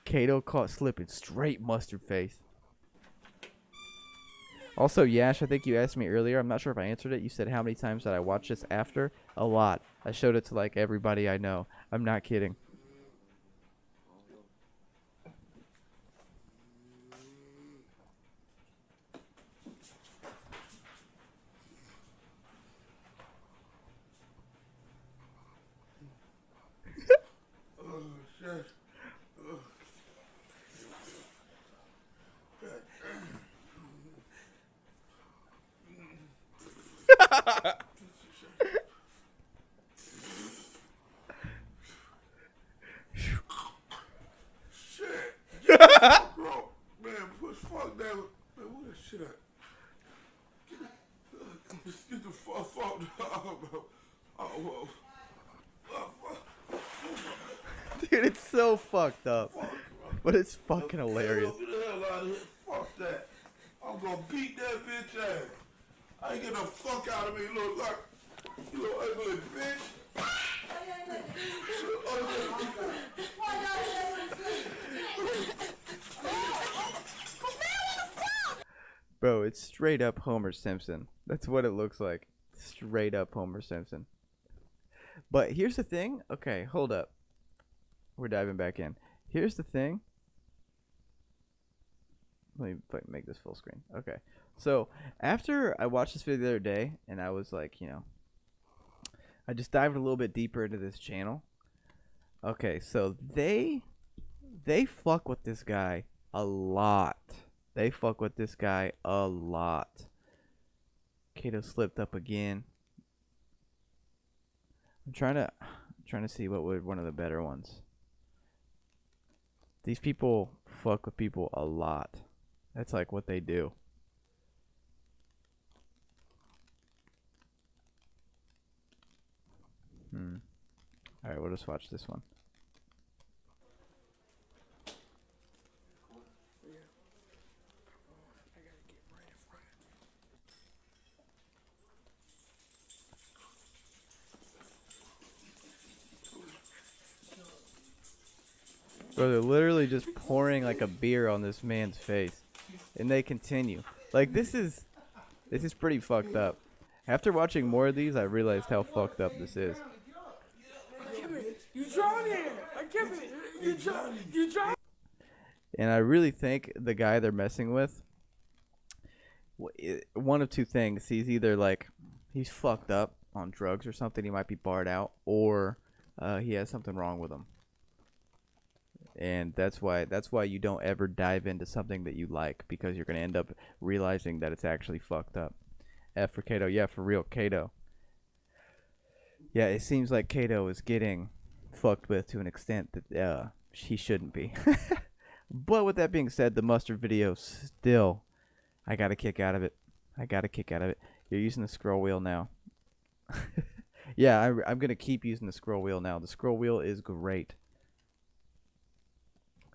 Kato caught slipping, straight mustard face. Also, Yash, I think you asked me earlier. I'm not sure if I answered it. You said how many times did I watch this after? A lot. I showed it to like everybody I know. I'm not kidding. Bro, man, push fuck that. Man, where that shit at? Get the fuck out, bro. Oh, Dude, it's so fucked up. But it's fucking hilarious. Get the hell out of here. Fuck that. I'm gonna beat that bitch ass. I ain't get the fuck out of me, you little ugly bitch. You ugly Bro, it's straight up Homer Simpson. That's what it looks like. Straight up Homer Simpson. But here's the thing. Okay, hold up. We're diving back in. Here's the thing. Let me make this full screen. Okay. So, after I watched this video the other day, and I was like, you know, I just dived a little bit deeper into this channel. Okay, so they fuck with this guy a lot. They fuck with this guy a lot. Kato slipped up again. I'm trying to see what would one of the better ones. These people fuck with people a lot. That's like what they do. Alright, we'll just watch this one. Bro, they're literally just pouring like a beer on this man's face. And they continue. Like, this is pretty fucked up. After watching more of these, I realized how fucked up this is. You drawn here. I give it. You drawn. And I really think the guy they're messing with, one of two things. He's either like, he's fucked up on drugs or something. He might be barred out, or he has something wrong with him. And that's why you don't ever dive into something that you like, because you're going to end up realizing that it's actually fucked up. F for Kato. Yeah, for real, Kato. Yeah, it seems like Kato is getting fucked with to an extent that he shouldn't be. But with that being said, the mustard video still, I got a kick out of it. You're using the scroll wheel now. Yeah, I'm going to keep using the scroll wheel now. The scroll wheel is great.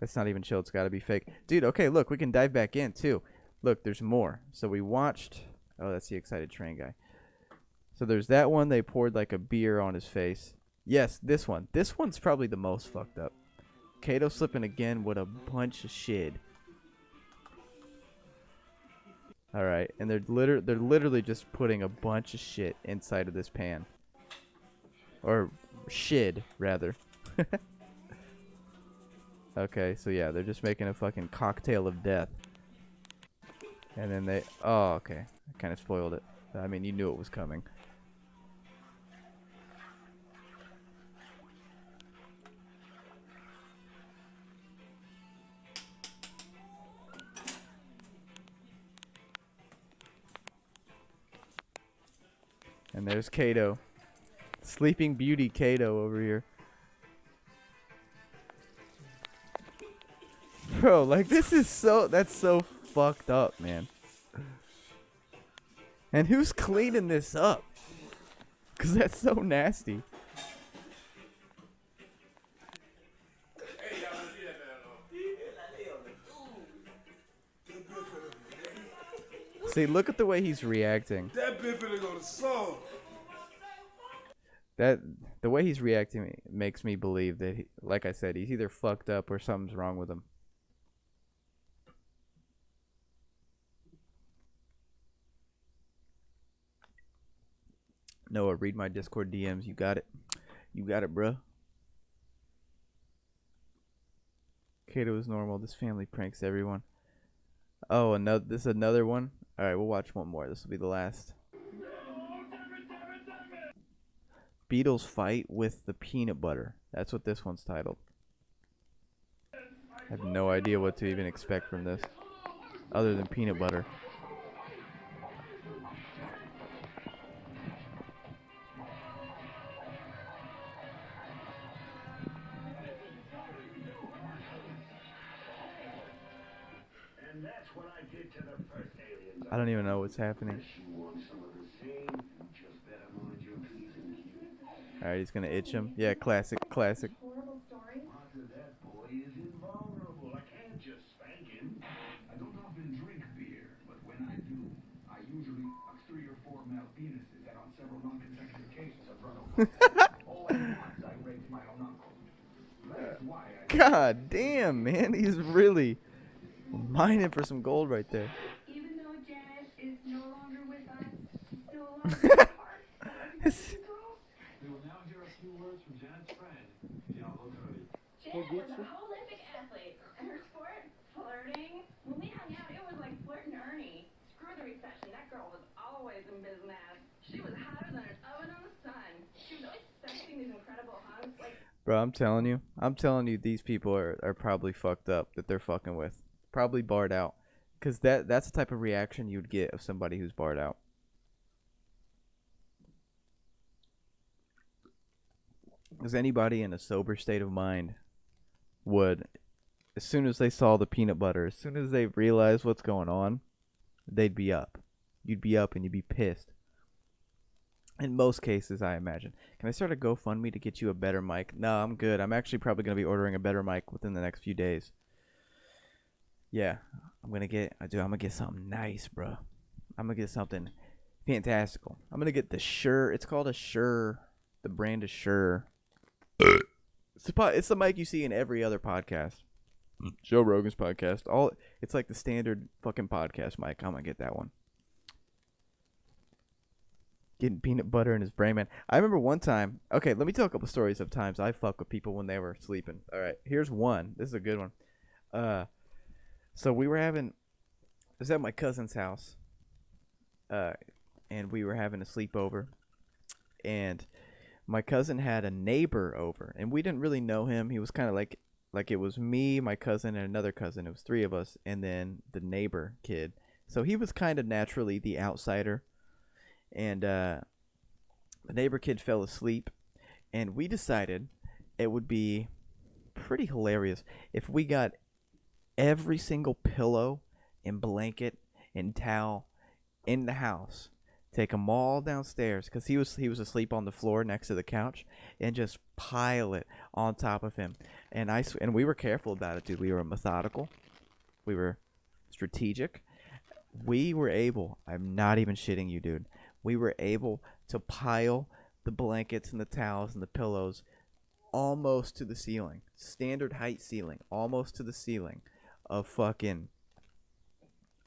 That's not even chill. It's got to be fake. Dude, okay, look. We can dive back in, too. Look, there's more. So we watched... Oh, that's the excited train guy. So there's that one. They poured, like, a beer on his face. Yes, this one. This one's probably the most fucked up. Kato slipping again with a bunch of shit. All right, and they're literally just putting a bunch of shit inside of this pan, or shid rather. Okay, so yeah, they're just making a fucking cocktail of death. And then they... Oh, okay. I kind of spoiled it. I mean, you knew it was coming. And there's Kato. Sleeping Beauty Kato over here. Bro, like, this is so... That's so fucked up, man. And who's cleaning this up? Because that's so nasty. See, look at the way he's reacting. That bitch finna go to song. The way he's reacting makes me believe that, like I said, he's either fucked up or something's wrong with him. Noah, read my Discord DMs. You got it. You got it, bruh. Kato is normal. This family pranks everyone. Oh, this is another one. All right, we'll watch one more. This will be the last. Beatles fight with the peanut butter. That's what this one's titled. I have no idea what to even expect from this, other than peanut butter. I don't even know what's happening. Alright, he's gonna itch him. Yeah, classic, classic. God damn, man, he's really mining for some gold right there. Even though Janet is no longer with us, she's still alive. We will now hear a few words from Janet's friend, Diablo Cody. Janet was a prolific athlete, and her sport, flirting. When we hung out, it was like flirting Ernie. Screw the recession, that girl was always in business. She was hotter than an oven on the sun. She was always sexting these incredible hunks, like... Bro, I'm telling you, these people are probably fucked up that they're fucking with. Probably barred out. Because that's the type of reaction you'd get of somebody who's barred out. Because anybody in a sober state of mind would, as soon as they saw the peanut butter, as soon as they realized what's going on, they'd be up. You'd be up and you'd be pissed. In most cases, I imagine. Can I start a GoFundMe to get you a better mic? No, I'm good. I'm actually probably going to be ordering a better mic within the next few days. Yeah, I'm going to get something nice, bro. I'm going to get something fantastical. I'm going to get the Shure. It's called a Shure. The brand is Shure. It's the mic you see in every other podcast. Joe Rogan's podcast. It's like the standard fucking podcast mic. I'm going to get that one. Getting peanut butter in his brain, man. I remember one time. Okay, let me tell a couple stories of times I fuck with people when they were sleeping. All right, here's one. This is a good one. So we were having. It was at my cousin's house. And we were having a sleepover. And my cousin had a neighbor over, and we didn't really know him. He was kind of like it was me, my cousin, and another cousin. It was three of us, and then the neighbor kid. So he was kind of naturally the outsider. And the neighbor kid fell asleep, and we decided it would be pretty hilarious if we got every single pillow and blanket and towel in the house, take them all downstairs, because he was asleep on the floor next to the couch, and just pile it on top of him. And we were careful about it, dude. We were methodical. We were strategic. We were able, I'm not even shitting you, dude. We were able to pile the blankets and the towels and the pillows almost to the ceiling. Standard height ceiling, almost to the ceiling of fucking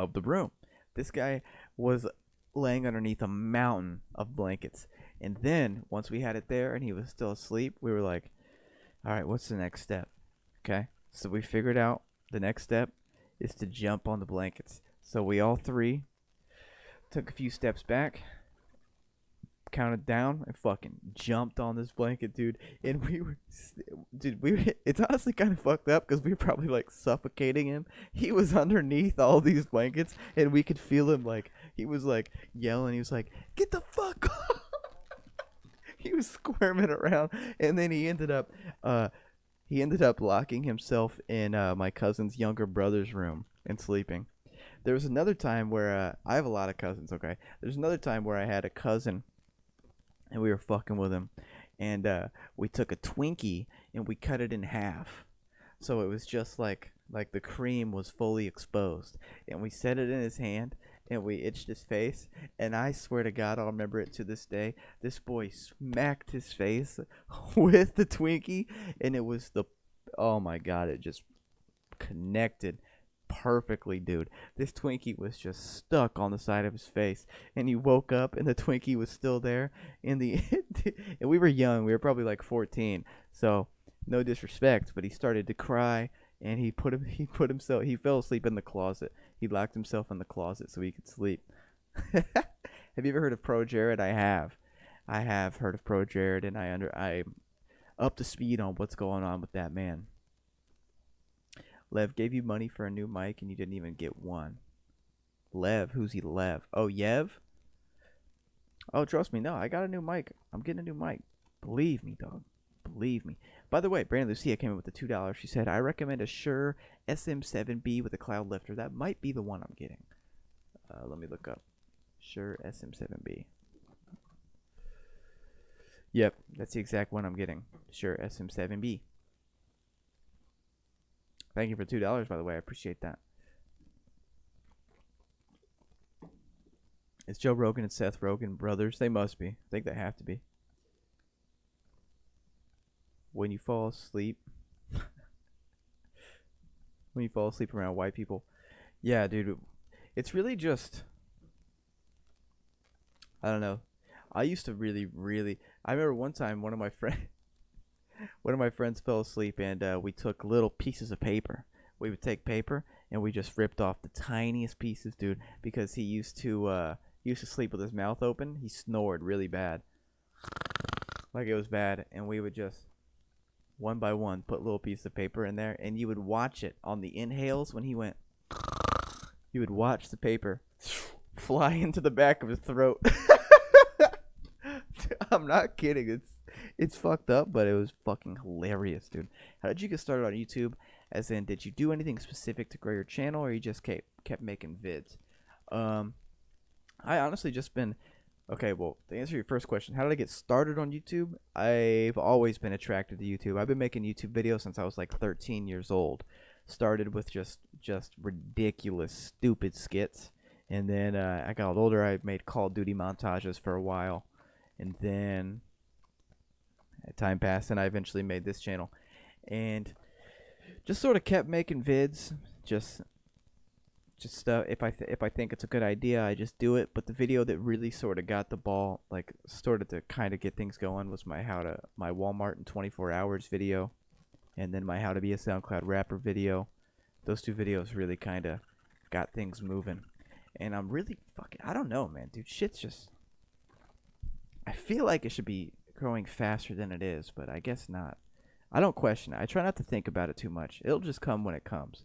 of the room. This guy was laying underneath a mountain of blankets. And then once we had it there and he was still asleep, we were like, all right, what's the next step? Okay. So we figured out the next step is to jump on the blankets. So we all three took a few steps back, counted down, and fucking jumped on this blanket, dude. And we were, it's honestly kind of fucked up because we were probably like suffocating him. He was underneath all these blankets, and we could feel him like, he was like yelling. He was like, get the fuck off. He was squirming around, and then he ended up locking himself in my cousin's younger brother's room and sleeping. There was another time where I have a lot of cousins, okay? There's another time where I had a cousin and we were fucking with him, and we took a Twinkie and we cut it in half. So it was just like the cream was fully exposed, and we set it in his hand and we itched his face, and I swear to God, I'll remember it to this day. This boy smacked his face with the Twinkie, and it was oh my God, it just connected perfectly, dude. This Twinkie was just stuck on the side of his face, and he woke up and the Twinkie was still there and we were young. We were probably like 14, so no disrespect, but he started to cry, and he fell asleep in the closet. He locked himself in the closet so he could sleep. Have you ever heard of Pro Jared? I have heard of Pro Jared, and I'm up to speed on what's going on with that man. Lev gave you money for a new mic and you didn't even get one. Lev? Who's he, Lev? Oh, Yev? Oh, trust me. No, I got a new mic. I'm getting a new mic. Believe me, dog. Believe me. By the way, Brandon Lucia came in with the $2. She said, I recommend a Shure SM7B with a cloud lifter. That might be the one I'm getting. Let me look up. Shure SM7B. Yep, that's the exact one I'm getting. Shure SM7B. Thank you for $2, by the way. I appreciate that. It's Joe Rogan and Seth Rogen brothers. They must be. I think they have to be. When you fall asleep. When you fall asleep around white people. Yeah, dude. It's really just, I don't know. I used to really, I remember one time one of my friends fell asleep, and we took little pieces of paper. We would take paper and we just ripped off the tiniest pieces, dude, because he used to sleep with his mouth open. He snored really bad, like it was bad, and we would just one by one put little pieces of paper in there, and you would watch it on the inhales when he went. You would watch the paper fly into the back of his throat. I'm not kidding. It's fucked up, but it was fucking hilarious, dude. How did you get started on YouTube? As in, did you do anything specific to grow your channel, or you just kept making vids? I honestly just been... Okay, well, to answer your first question, how did I get started on YouTube? I've always been attracted to YouTube. I've been making YouTube videos since I was like 13 years old. Started with just ridiculous, stupid skits. And then I got older. I made Call of Duty montages for a while. And then time passed, and I eventually made this channel. And just sort of kept making vids. Just stuff. If I think it's a good idea, I just do it. But the video that really sort of got the ball, like started to kind of get things going, was my Walmart in 24 hours video, and then my how to be a SoundCloud rapper video. Those two videos really kind of got things moving. And I'm really fucking, I don't know, man, dude. Shit's just, I feel like it should be growing faster than it is, but I guess not. I don't question it. I try not to think about it too much. It'll just come when it comes.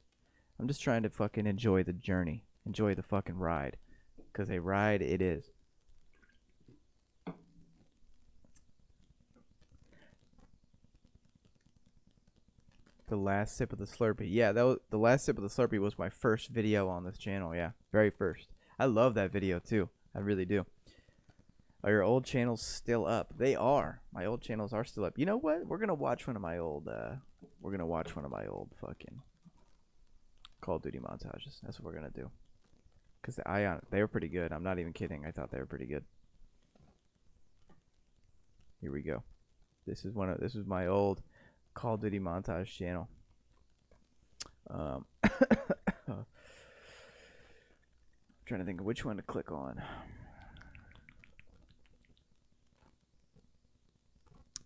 I'm just trying to fucking enjoy the journey. Enjoy the fucking ride. Because a ride it is. The last sip of the Slurpee. Yeah, that was the last sip of the Slurpee was my first video on this channel. Yeah, very first. I love that video too. I really do. Are your old channels still up? They are. My old channels are still up. You know what? We're gonna watch one of my old. Fucking Call of Duty montages. That's what we're gonna do. Cause they were pretty good. I'm not even kidding. I thought they were pretty good. Here we go. This is my old Call of Duty montage channel. Trying to think of which one to click on.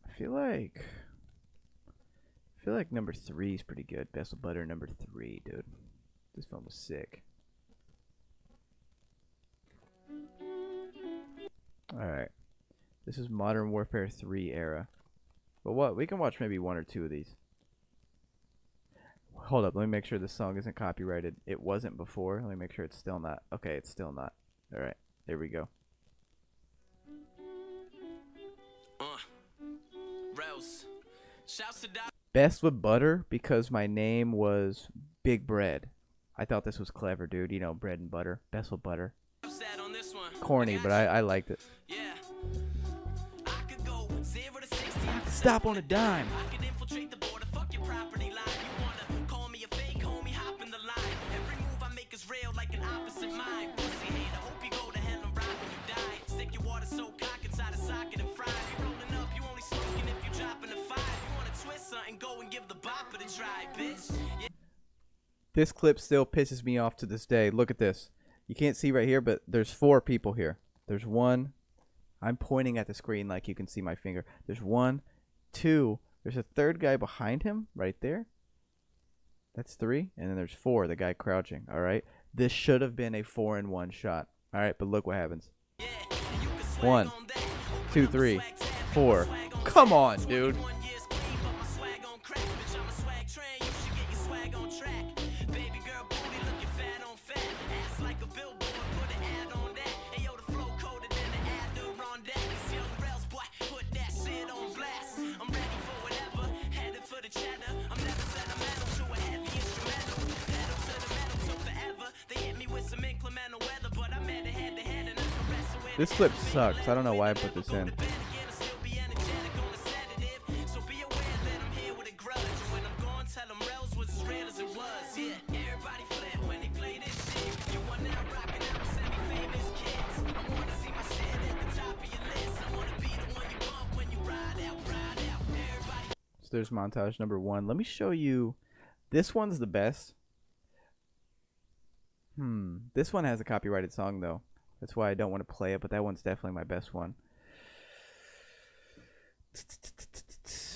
I feel like number 3 is pretty good. Best of Butter number 3, dude. This film was sick. Alright. This is Modern Warfare 3 era. But what? We can watch maybe 1 or 2 of these. Hold up, let me make sure this song isn't copyrighted. It wasn't before. Let me make sure it's still not. Okay, it's still not. Alright, there we go. Best with Butter because my name was Big Bread. I thought this was clever, dude. You know, bread and butter. Best with Butter. Corny, but I liked it. Stop on a dime. This clip still pisses me off to this day. Look at this. You can't see right here, but there's 4 people here. There's 1. I'm pointing at the screen like you can see my finger. There's 1, 2. There's a 3rd guy behind him right there. That's 3. And then there's 4, the guy crouching. All right. This should have been a 4-in-1 shot. All right, but look what happens. 1, 2, 3, 4. Come on, dude. This clip sucks. I don't know why I put this in. So there's montage number 1. Let me show you. This one's the best. This one has a copyrighted song though. That's why I don't want to play it, but that one's definitely my best one.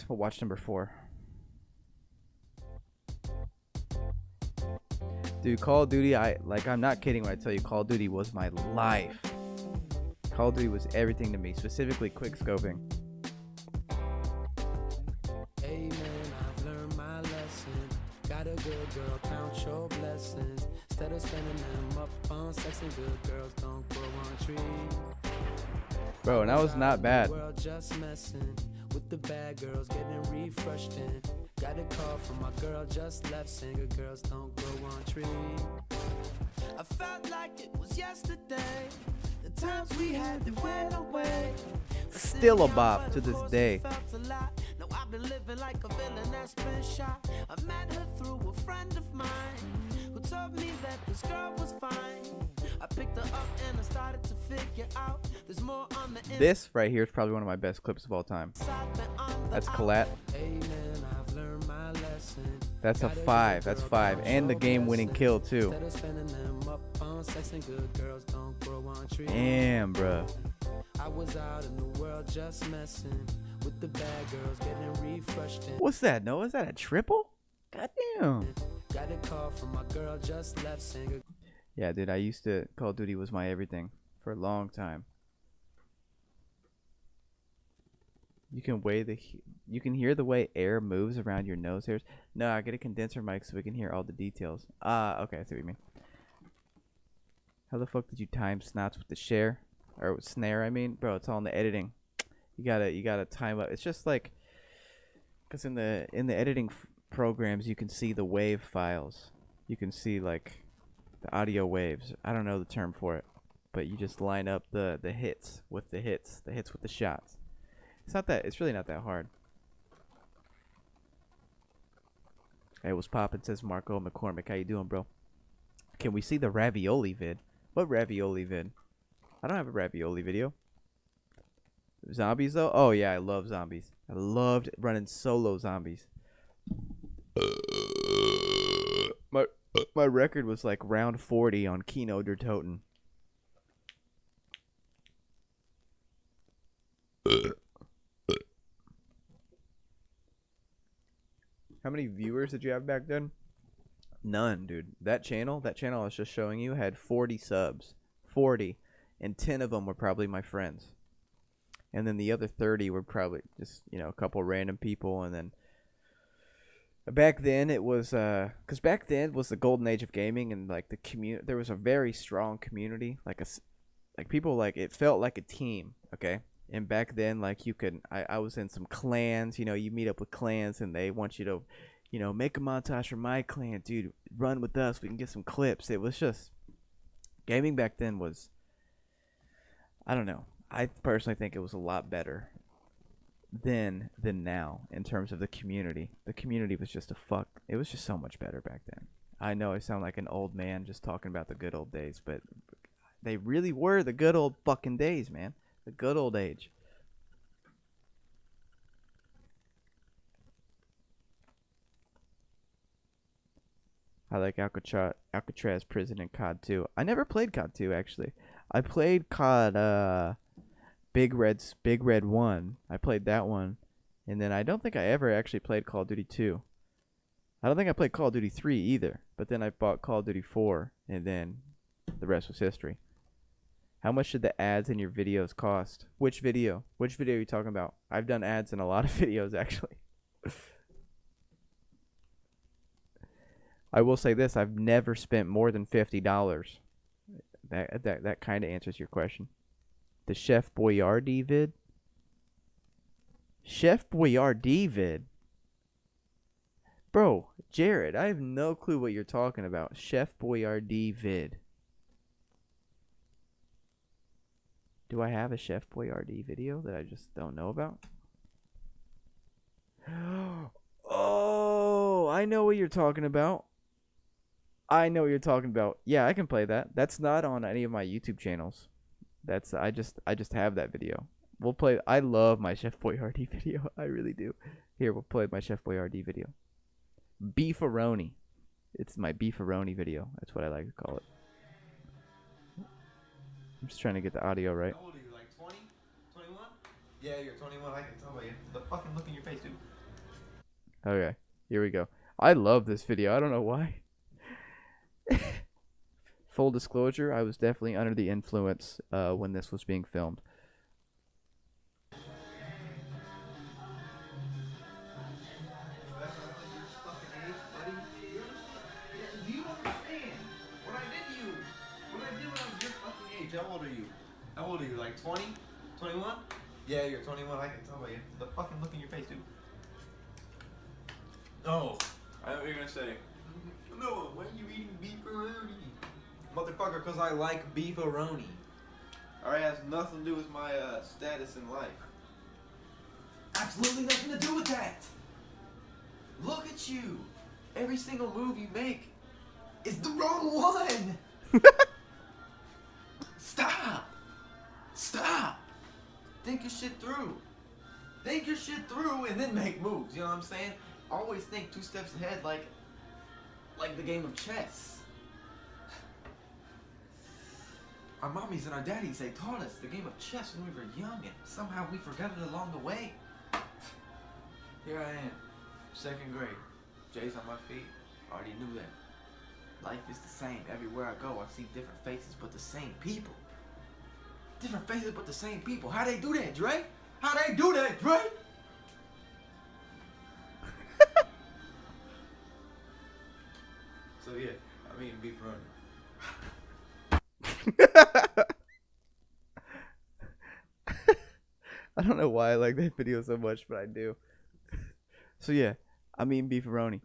We'll watch number 4. Dude, Call of Duty, I'm not kidding when I tell you Call of Duty was my life. Call of Duty was everything to me, specifically quick scoping. Amen, I've learned my lesson. Got a good girl, count your blessings. Instead of spending them up on sex and good girls don't grow on trees. Bro, and that was not bad. Just messing with the bad girls, getting refreshed in. Got a call from my girl just left, saying good girls don't grow on trees. I felt like it was yesterday. The times we had that went away. Still a bop to this day. Now I've been living like a villain that's been shot. I met her through a friend of mine who told me that this girl was fine. I picked her up and I started to figure out there's more on the This right here is probably one of my best clips of all time. That's Colette. That's a 5. That's 5. And the game-winning kill, too. Damn, bro. I was out in the world just messing with the bad girls, getting refreshed. What's that, Noah? Is that a triple? Goddamn. Got a call from my girl just left, saying. Yeah, dude, I used to. Call of Duty was my everything for a long time. You can hear the way air moves around your nose hairs. No, I get a condenser mic so we can hear all the details. Okay, I see what you mean. How the fuck did you time snots with the share or with snare? I mean, bro, it's all in the editing. You gotta time up. It's just like, cause in the editing programs you can see the wave files. You can see like the audio waves. I don't know the term for it, but you just line up the hits with the hits with the shots. It's really not that hard. Hey, what's poppin'? Says Marco McCormick. How you doing, bro? Can we see the ravioli vid? What ravioli vid? I don't have a ravioli video. Zombies though? Oh yeah, I love zombies. I loved running solo zombies. My record was like round 40 on Kino der Toten. How many viewers did you have back then? None, dude. That channel I was just showing you had 40 subs. 40. And 10 of them were probably my friends. And then the other 30 were probably just, you know, a couple random people. And then back then it was, because back then was the golden age of gaming, and like the community, there was a very strong community. Like people, like, it felt like a team, okay? And back then, like, you could, I was in some clans, you know, you meet up with clans and they want you to, you know, make a montage for my clan, dude, run with us, we can get some clips. It was just, gaming back then was, I don't know, I personally think it was a lot better then than now in terms of the community. The community was just it was just so much better back then. I know I sound like an old man just talking about the good old days, but they really were the good old fucking days, man. The good old age. I like Alcatraz Prison and COD 2. I never played COD 2 actually. I played COD Big Red 1. I played that one. And then I don't think I ever actually played Call of Duty 2. I don't think I played Call of Duty 3 either. But then I bought Call of Duty 4, and then the rest was history. How much did the ads in your videos cost? Which video? Which video are you talking about? I've done ads in a lot of videos, actually. I will say this. I've never spent more than $50. That kind of answers your question. The Chef Boyardee vid? Chef Boyardee vid? Bro, Jared, I have no clue what you're talking about. Chef Boyardee vid. Do I have a Chef Boyardee video that I just don't know about? Oh, I know what you're talking about. I know what you're talking about. Yeah, I can play that. That's not on any of my YouTube channels. That's I just have that video. We'll play. I love my Chef Boyardee video. I really do. Here, we'll play my Chef Boyardee video. Beefaroni. It's my beefaroni video. That's what I like to call it. I'm just trying to get the audio right. How old are you? Like 20? 21? Yeah, you're 21. I can tell by you. The fucking look in your face, dude. Okay, here we go. I love this video. I don't know why. Full disclosure, I was definitely under the influence when this was being filmed. How old are you? How old are you? Like 20? 21? Yeah, you're 21. I can tell by you. The fucking look in your face, dude. Oh, I know what you're gonna say. No, why are you eating beefaroni? Motherfucker, because I like beefaroni. Alright, has nothing to do with my status in life. Absolutely nothing to do with that. Look at you. Every single move you make is the wrong one. Stop! Stop! Think your shit through. Think your shit through and then make moves, you know what I'm saying? Always think 2 steps ahead like the game of chess. Our mommies and our daddies, they taught us the game of chess when we were young, and somehow we forgot it along the way. Here I am, 2nd grade. Jay's on my feet, already knew that. Life is the same. Everywhere I go, I see different faces, but the same people. Different faces, but the same people. How they do that, Dre? How they do that, Dre? So yeah, I'm eating beefaroni. I don't know why I like that video so much, but I do. So yeah, I'm eating beefaroni.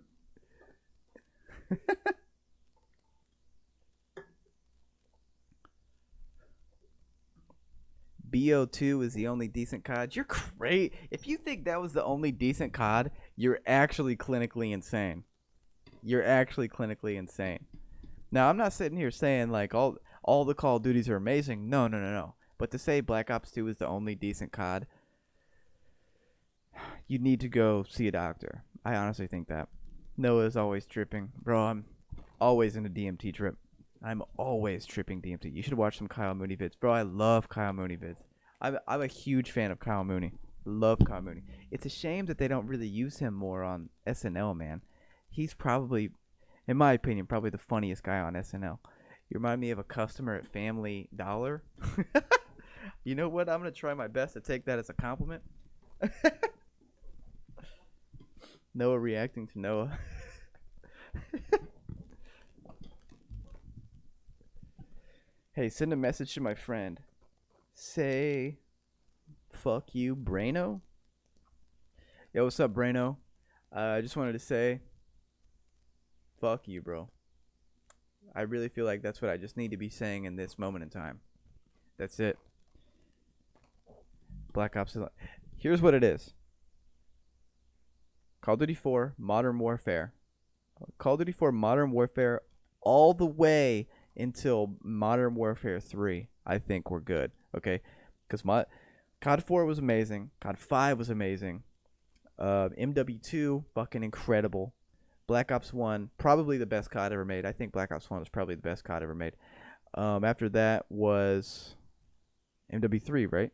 BO2 is the only decent COD. You're great. If you think that was the only decent COD, you're actually clinically insane. You're actually clinically insane. Now, I'm not sitting here saying like all the Call of Duties are amazing. No. But to say Black Ops 2 is the only decent COD, you need to go see a doctor. I honestly think that. Noah's always tripping. Bro, I'm always in a DMT trip. I'm always tripping DMT. You should watch some Kyle Mooney vids. Bro, I love Kyle Mooney vids. I'm a huge fan of Kyle Mooney. Love Kyle Mooney. It's a shame that they don't really use him more on SNL, man. He's probably, in my opinion, probably the funniest guy on SNL. You remind me of a customer at Family Dollar. You know what? I'm going to try my best to take that as a compliment. Noah reacting to Noah. Hey, send a message to my friend. Say, fuck you, Braino. Yo, what's up, Braino? I just wanted to say, fuck you, bro. I really feel like that's what I just need to be saying in this moment in time. That's it. Black Ops. Here's what it is. Call of Duty 4 Modern Warfare. Call of Duty 4 Modern Warfare all the way until Modern Warfare 3. I think we're good. Okay? Because COD 4 was amazing. COD 5 was amazing. MW2, fucking incredible. Black Ops 1, probably the best COD ever made. I think Black Ops 1 was probably the best COD ever made. After that was MW3, right?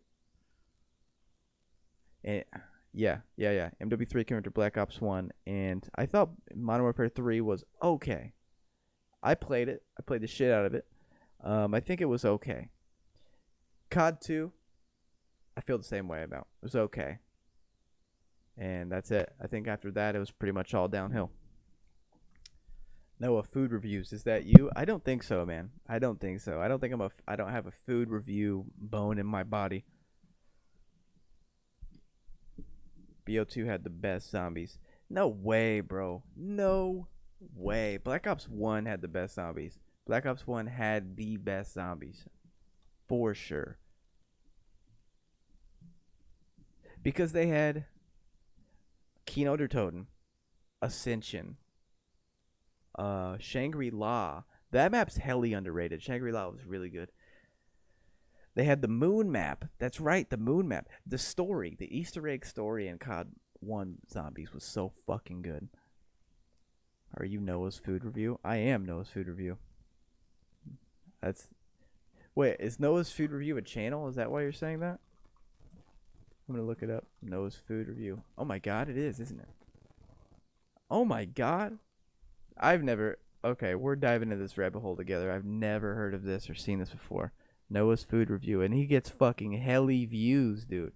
And yeah. MW3 came after Black Ops 1, and I thought Modern Warfare 3 was okay. I played it. I played the shit out of it. I think it was okay. COD 2, I feel the same way about. It was okay. And that's it. I think after that, it was pretty much all downhill. Noah, food reviews. Is that you? I don't think so, man. I don't think so. I don't have a food review bone in my body. BO2 had the best zombies. No way, bro. No way. Black Ops 1 had the best zombies. Black Ops 1 had the best zombies. For sure. Because they had Kino der Toten, Ascension, Shangri-La. That map's helly underrated. Shangri-La was really good. They had the moon map. That's right, the moon map. The story, the Easter egg story in COD 1 Zombies was so fucking good. Are you Noah's food review? I am Noah's food review. Wait, is Noah's food review a channel? Is that why you're saying that? I'm gonna look it up. Noah's food review. Oh my god, it is, isn't it? Oh my god. Okay, we're diving into this rabbit hole together. I've never heard of this or seen this before. Noah's food review, and he gets fucking helly views, dude.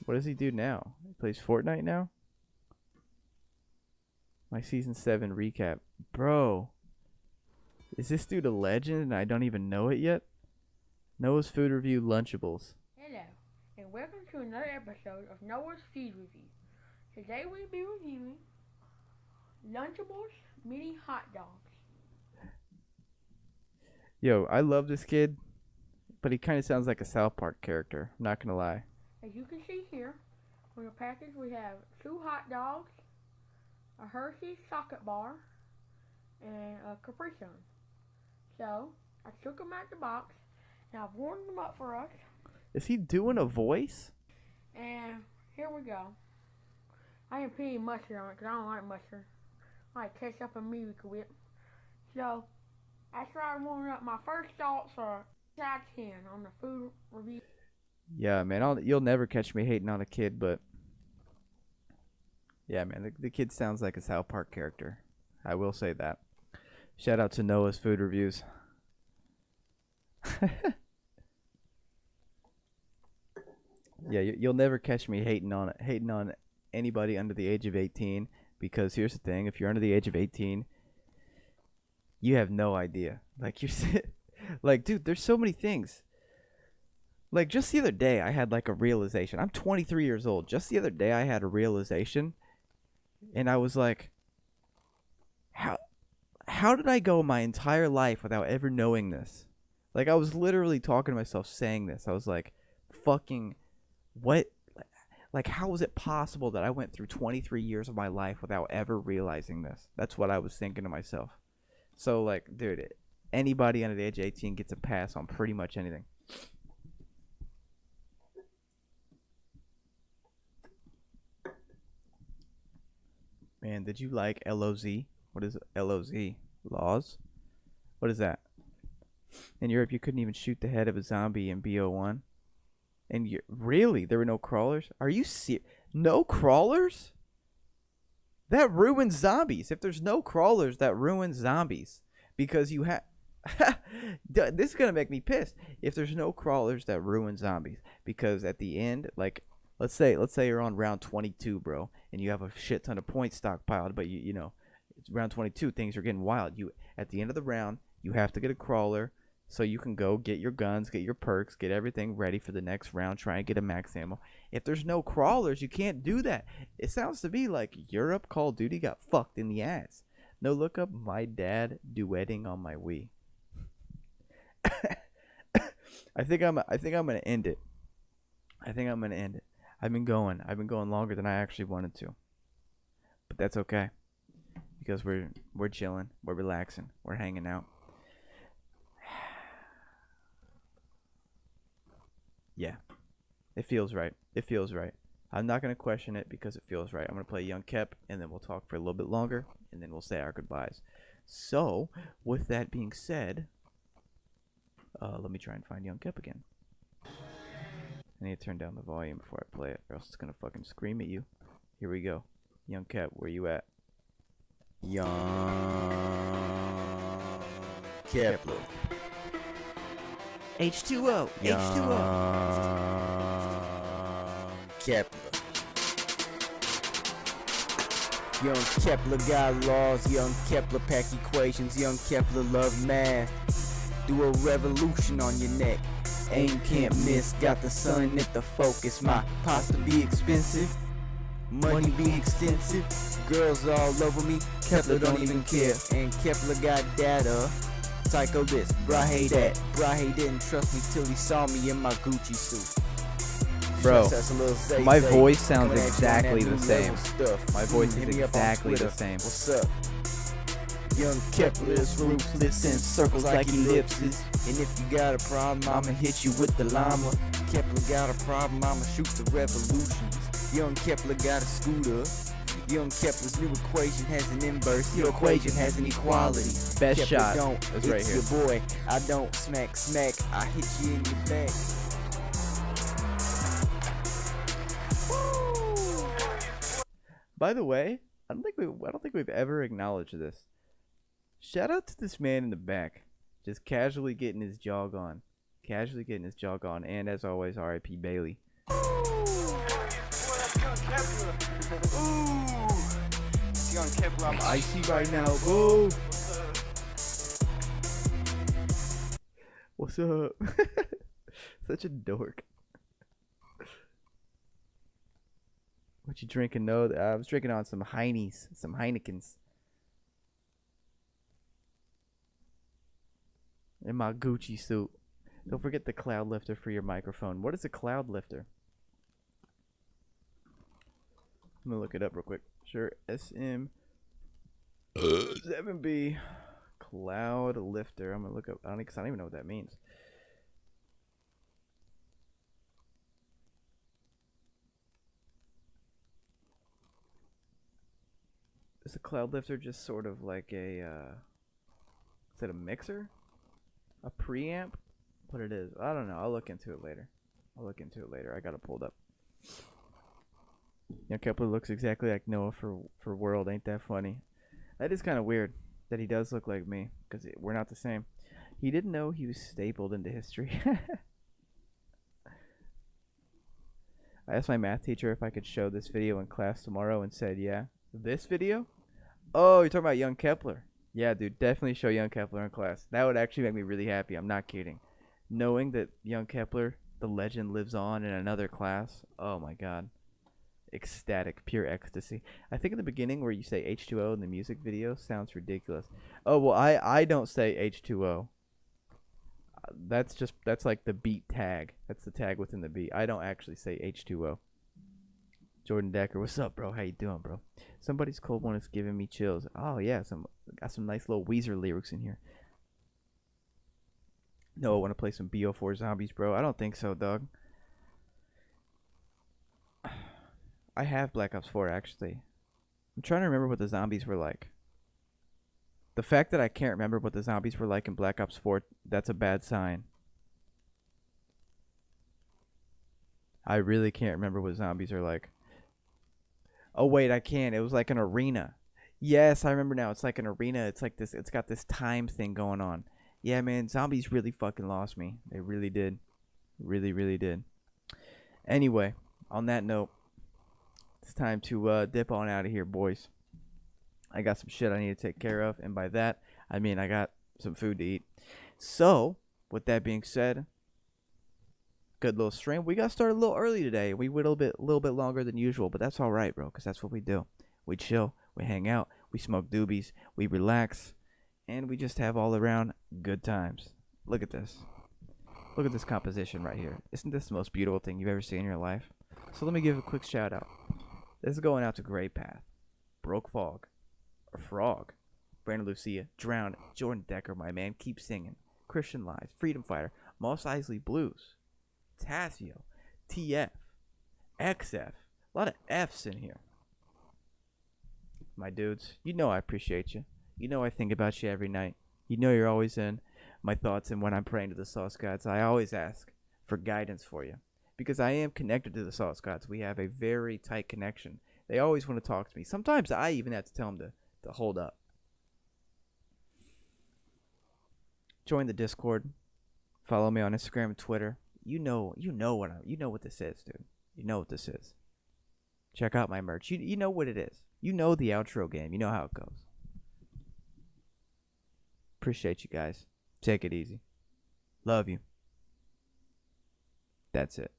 What does he do now? He plays Fortnite now? My season 7 recap. Bro. Is this dude a legend and I don't even know it yet? Noah's food review Lunchables. Hello, and welcome to another episode of Noah's Feed Review. Today we'll be reviewing Lunchables mini hot dogs. Yo, I love this kid, but he kind of sounds like a South Park character. I'm not gonna lie. As you can see here, on the package we have 2 hot dogs, a Hershey's chocolate bar, and a Capri Sun. So, I took them out the box, and I've warmed them up for us. Is he doing a voice? And here we go. I ain't putting mustard on it because I don't like mustard. I like ketchup and Miracle Whip. So, after I warmed up, my first thoughts are 10 out of 10 on the food review. Yeah, man. You'll never catch me hating on a kid, but yeah, man. The kid sounds like a South Park character. I will say that. Shout out to Noah's food reviews. Yeah, you'll never catch me hating on anybody under the age of 18, because here's the thing: if you're under the age of 18, you have no idea. Like like, dude, there's so many things. Like, just the other day, I had like a realization. I'm 23 years old. Just the other day, I had a realization, and I was like, how did I go my entire life without ever knowing this? Like, I was literally talking to myself saying this. I was like, fucking, what? Like, how is it possible that I went through 23 years of my life without ever realizing this? That's what I was thinking to myself. So like, dude, anybody under the age of 18 gets a pass on pretty much anything. Man, did you like LOZ? What is LOZ? Laws? What is that? In Europe, you couldn't even shoot the head of a zombie in BO1. And really, there were no crawlers? Are you serious? No crawlers? That ruins zombies. If there's no crawlers, that ruins zombies. Because you have... This is going to make me pissed. If there's no crawlers, that ruins zombies. Because at the end, like... Let's say you're on round 22, bro, and you have a shit ton of points stockpiled, but you know, it's round 22, things are getting wild. You at the end of the round, you have to get a crawler so you can go get your guns, get your perks, get everything ready for the next round, try and get a max ammo. If there's no crawlers, you can't do that. It sounds to me like Europe Call of Duty got fucked in the ass. No, look up my dad duetting on my Wii. I think I'm gonna end it. I've been going longer than I actually wanted to. But that's okay. Because we're chilling, we're relaxing, we're hanging out. Yeah. It feels right. I'm not going to question it because it feels right. I'm going to play Young Kep and then we'll talk for a little bit longer and then we'll say our goodbyes. So, with that being said, let me try and find Young Kep again. I need to turn down the volume before I play it, or else it's gonna fucking scream at you. Here we go. Young Kep, where you at? Young Kepler. H2O. H2O. Kepler. Young Kepler got laws. Young Kepler pack equations. Young Kepler love math. Do a revolution on your neck. Aim can't miss, got the sun at the focus. My pasta be expensive, money be extensive. Girls all over me, Kepler don't even care. And Kepler got data, psycho this, Brahe that. Brahe didn't trust me till he saw me in my Gucci suit. Bro, my voice sounds exactly the same. My voice is exactly the same. What's up? Young Kepler is ruthless in circles like ellipses. And if you got a problem, I'ma hit you with the llama. Kepler got a problem, I'ma shoot the revolutions. Young Kepler got a scooter. Young Kepler's new equation has an inverse. Your equation has an equality. Best Kepler shot don't, is right it's here. your boy. I don't smack, I hit you in your back. By the way, I don't think we've ever acknowledged this. Shout out to this man in the back, just casually getting his jog on. And as always, R.I.P. Bailey. It's Young Kepler, I'm icy right now. Go. What's up? Such a dork. What you drinking? No, I was drinking on some Heinies, some Heinekens. In my Gucci suit. Don't forget the cloud lifter for your microphone. What is a cloud lifter? I'm gonna look it up real quick. Sure, SM7B cloud lifter. I'm gonna look up. I don't even know what that means. Is a cloud lifter just sort of like a? Is it a mixer? A preamp? What it is? I don't know. I'll look into it later. I got it pulled up. Young Kepler looks exactly like Noah for World. Ain't that funny? That is kind of weird that he does look like me, because we're not the same. He didn't know he was stapled into history. I asked my math teacher if I could show this video in class tomorrow and said, yeah. This video? Oh, you're talking about Young Kepler. Yeah, dude, definitely show Young Kepler in class. That would actually make me really happy. I'm not kidding. Knowing that Young Kepler, the legend, lives on in another class. Oh my god. Ecstatic. Pure ecstasy. I think in the beginning where you say H2O in the music video sounds ridiculous. Oh, well, I don't say H2O. That's like the beat tag. That's the tag within the beat. I don't actually say H2O. Jordan Decker, what's up, bro? How you doing, bro? Somebody's cold one is giving me chills. Oh yeah, Got some nice little Weezer lyrics in here. No, I want to play some BO4 Zombies, bro. I don't think so, dog. I have Black Ops 4, actually. I'm trying to remember what the zombies were like. The fact that I can't remember what the zombies were like in Black Ops 4, that's a bad sign. I really can't remember what zombies are like. Oh, wait, I can. It was like an arena. Yes, I remember now. It's like an arena. It's like this. It's got this time thing going on. Yeah, man, zombies really fucking lost me. They really did. Really, really did. Anyway, on that note, it's time to dip on out of here, boys. I got some shit I need to take care of, and by that, I mean I got some food to eat. So, with that being said, good little stream. We got started a little early today. We went a little bit longer than usual, but that's all right, bro, because that's what we do. We chill, we hang out, we smoke doobies, we relax, and we just have all around good times. Look at this. Look at this composition right here. Isn't this the most beautiful thing you've ever seen in your life? So let me give a quick shout out. This is going out to Great Path, Broke Fog, or Frog, Brandon Lucia, Drowned, Jordan Decker, my man, Keep Singing, Christian Lies, Freedom Fighter, Moss Isley Blues, Tassio, TF, XF, a lot of F's in here. My dudes, you know I appreciate you. You know I think about you every night. You know you're always in my thoughts, and when I'm praying to the Sauce Gods, I always ask for guidance for you. Because I am connected to the Sauce Gods. We have a very tight connection. They always want to talk to me. Sometimes I even have to tell them to hold up. Join the Discord. Follow me on Instagram and Twitter. You know what this is, dude. You know what this is. Check out my merch. You know what it is. You know the outro game. You know how it goes. Appreciate you guys. Take it easy. Love you. That's it.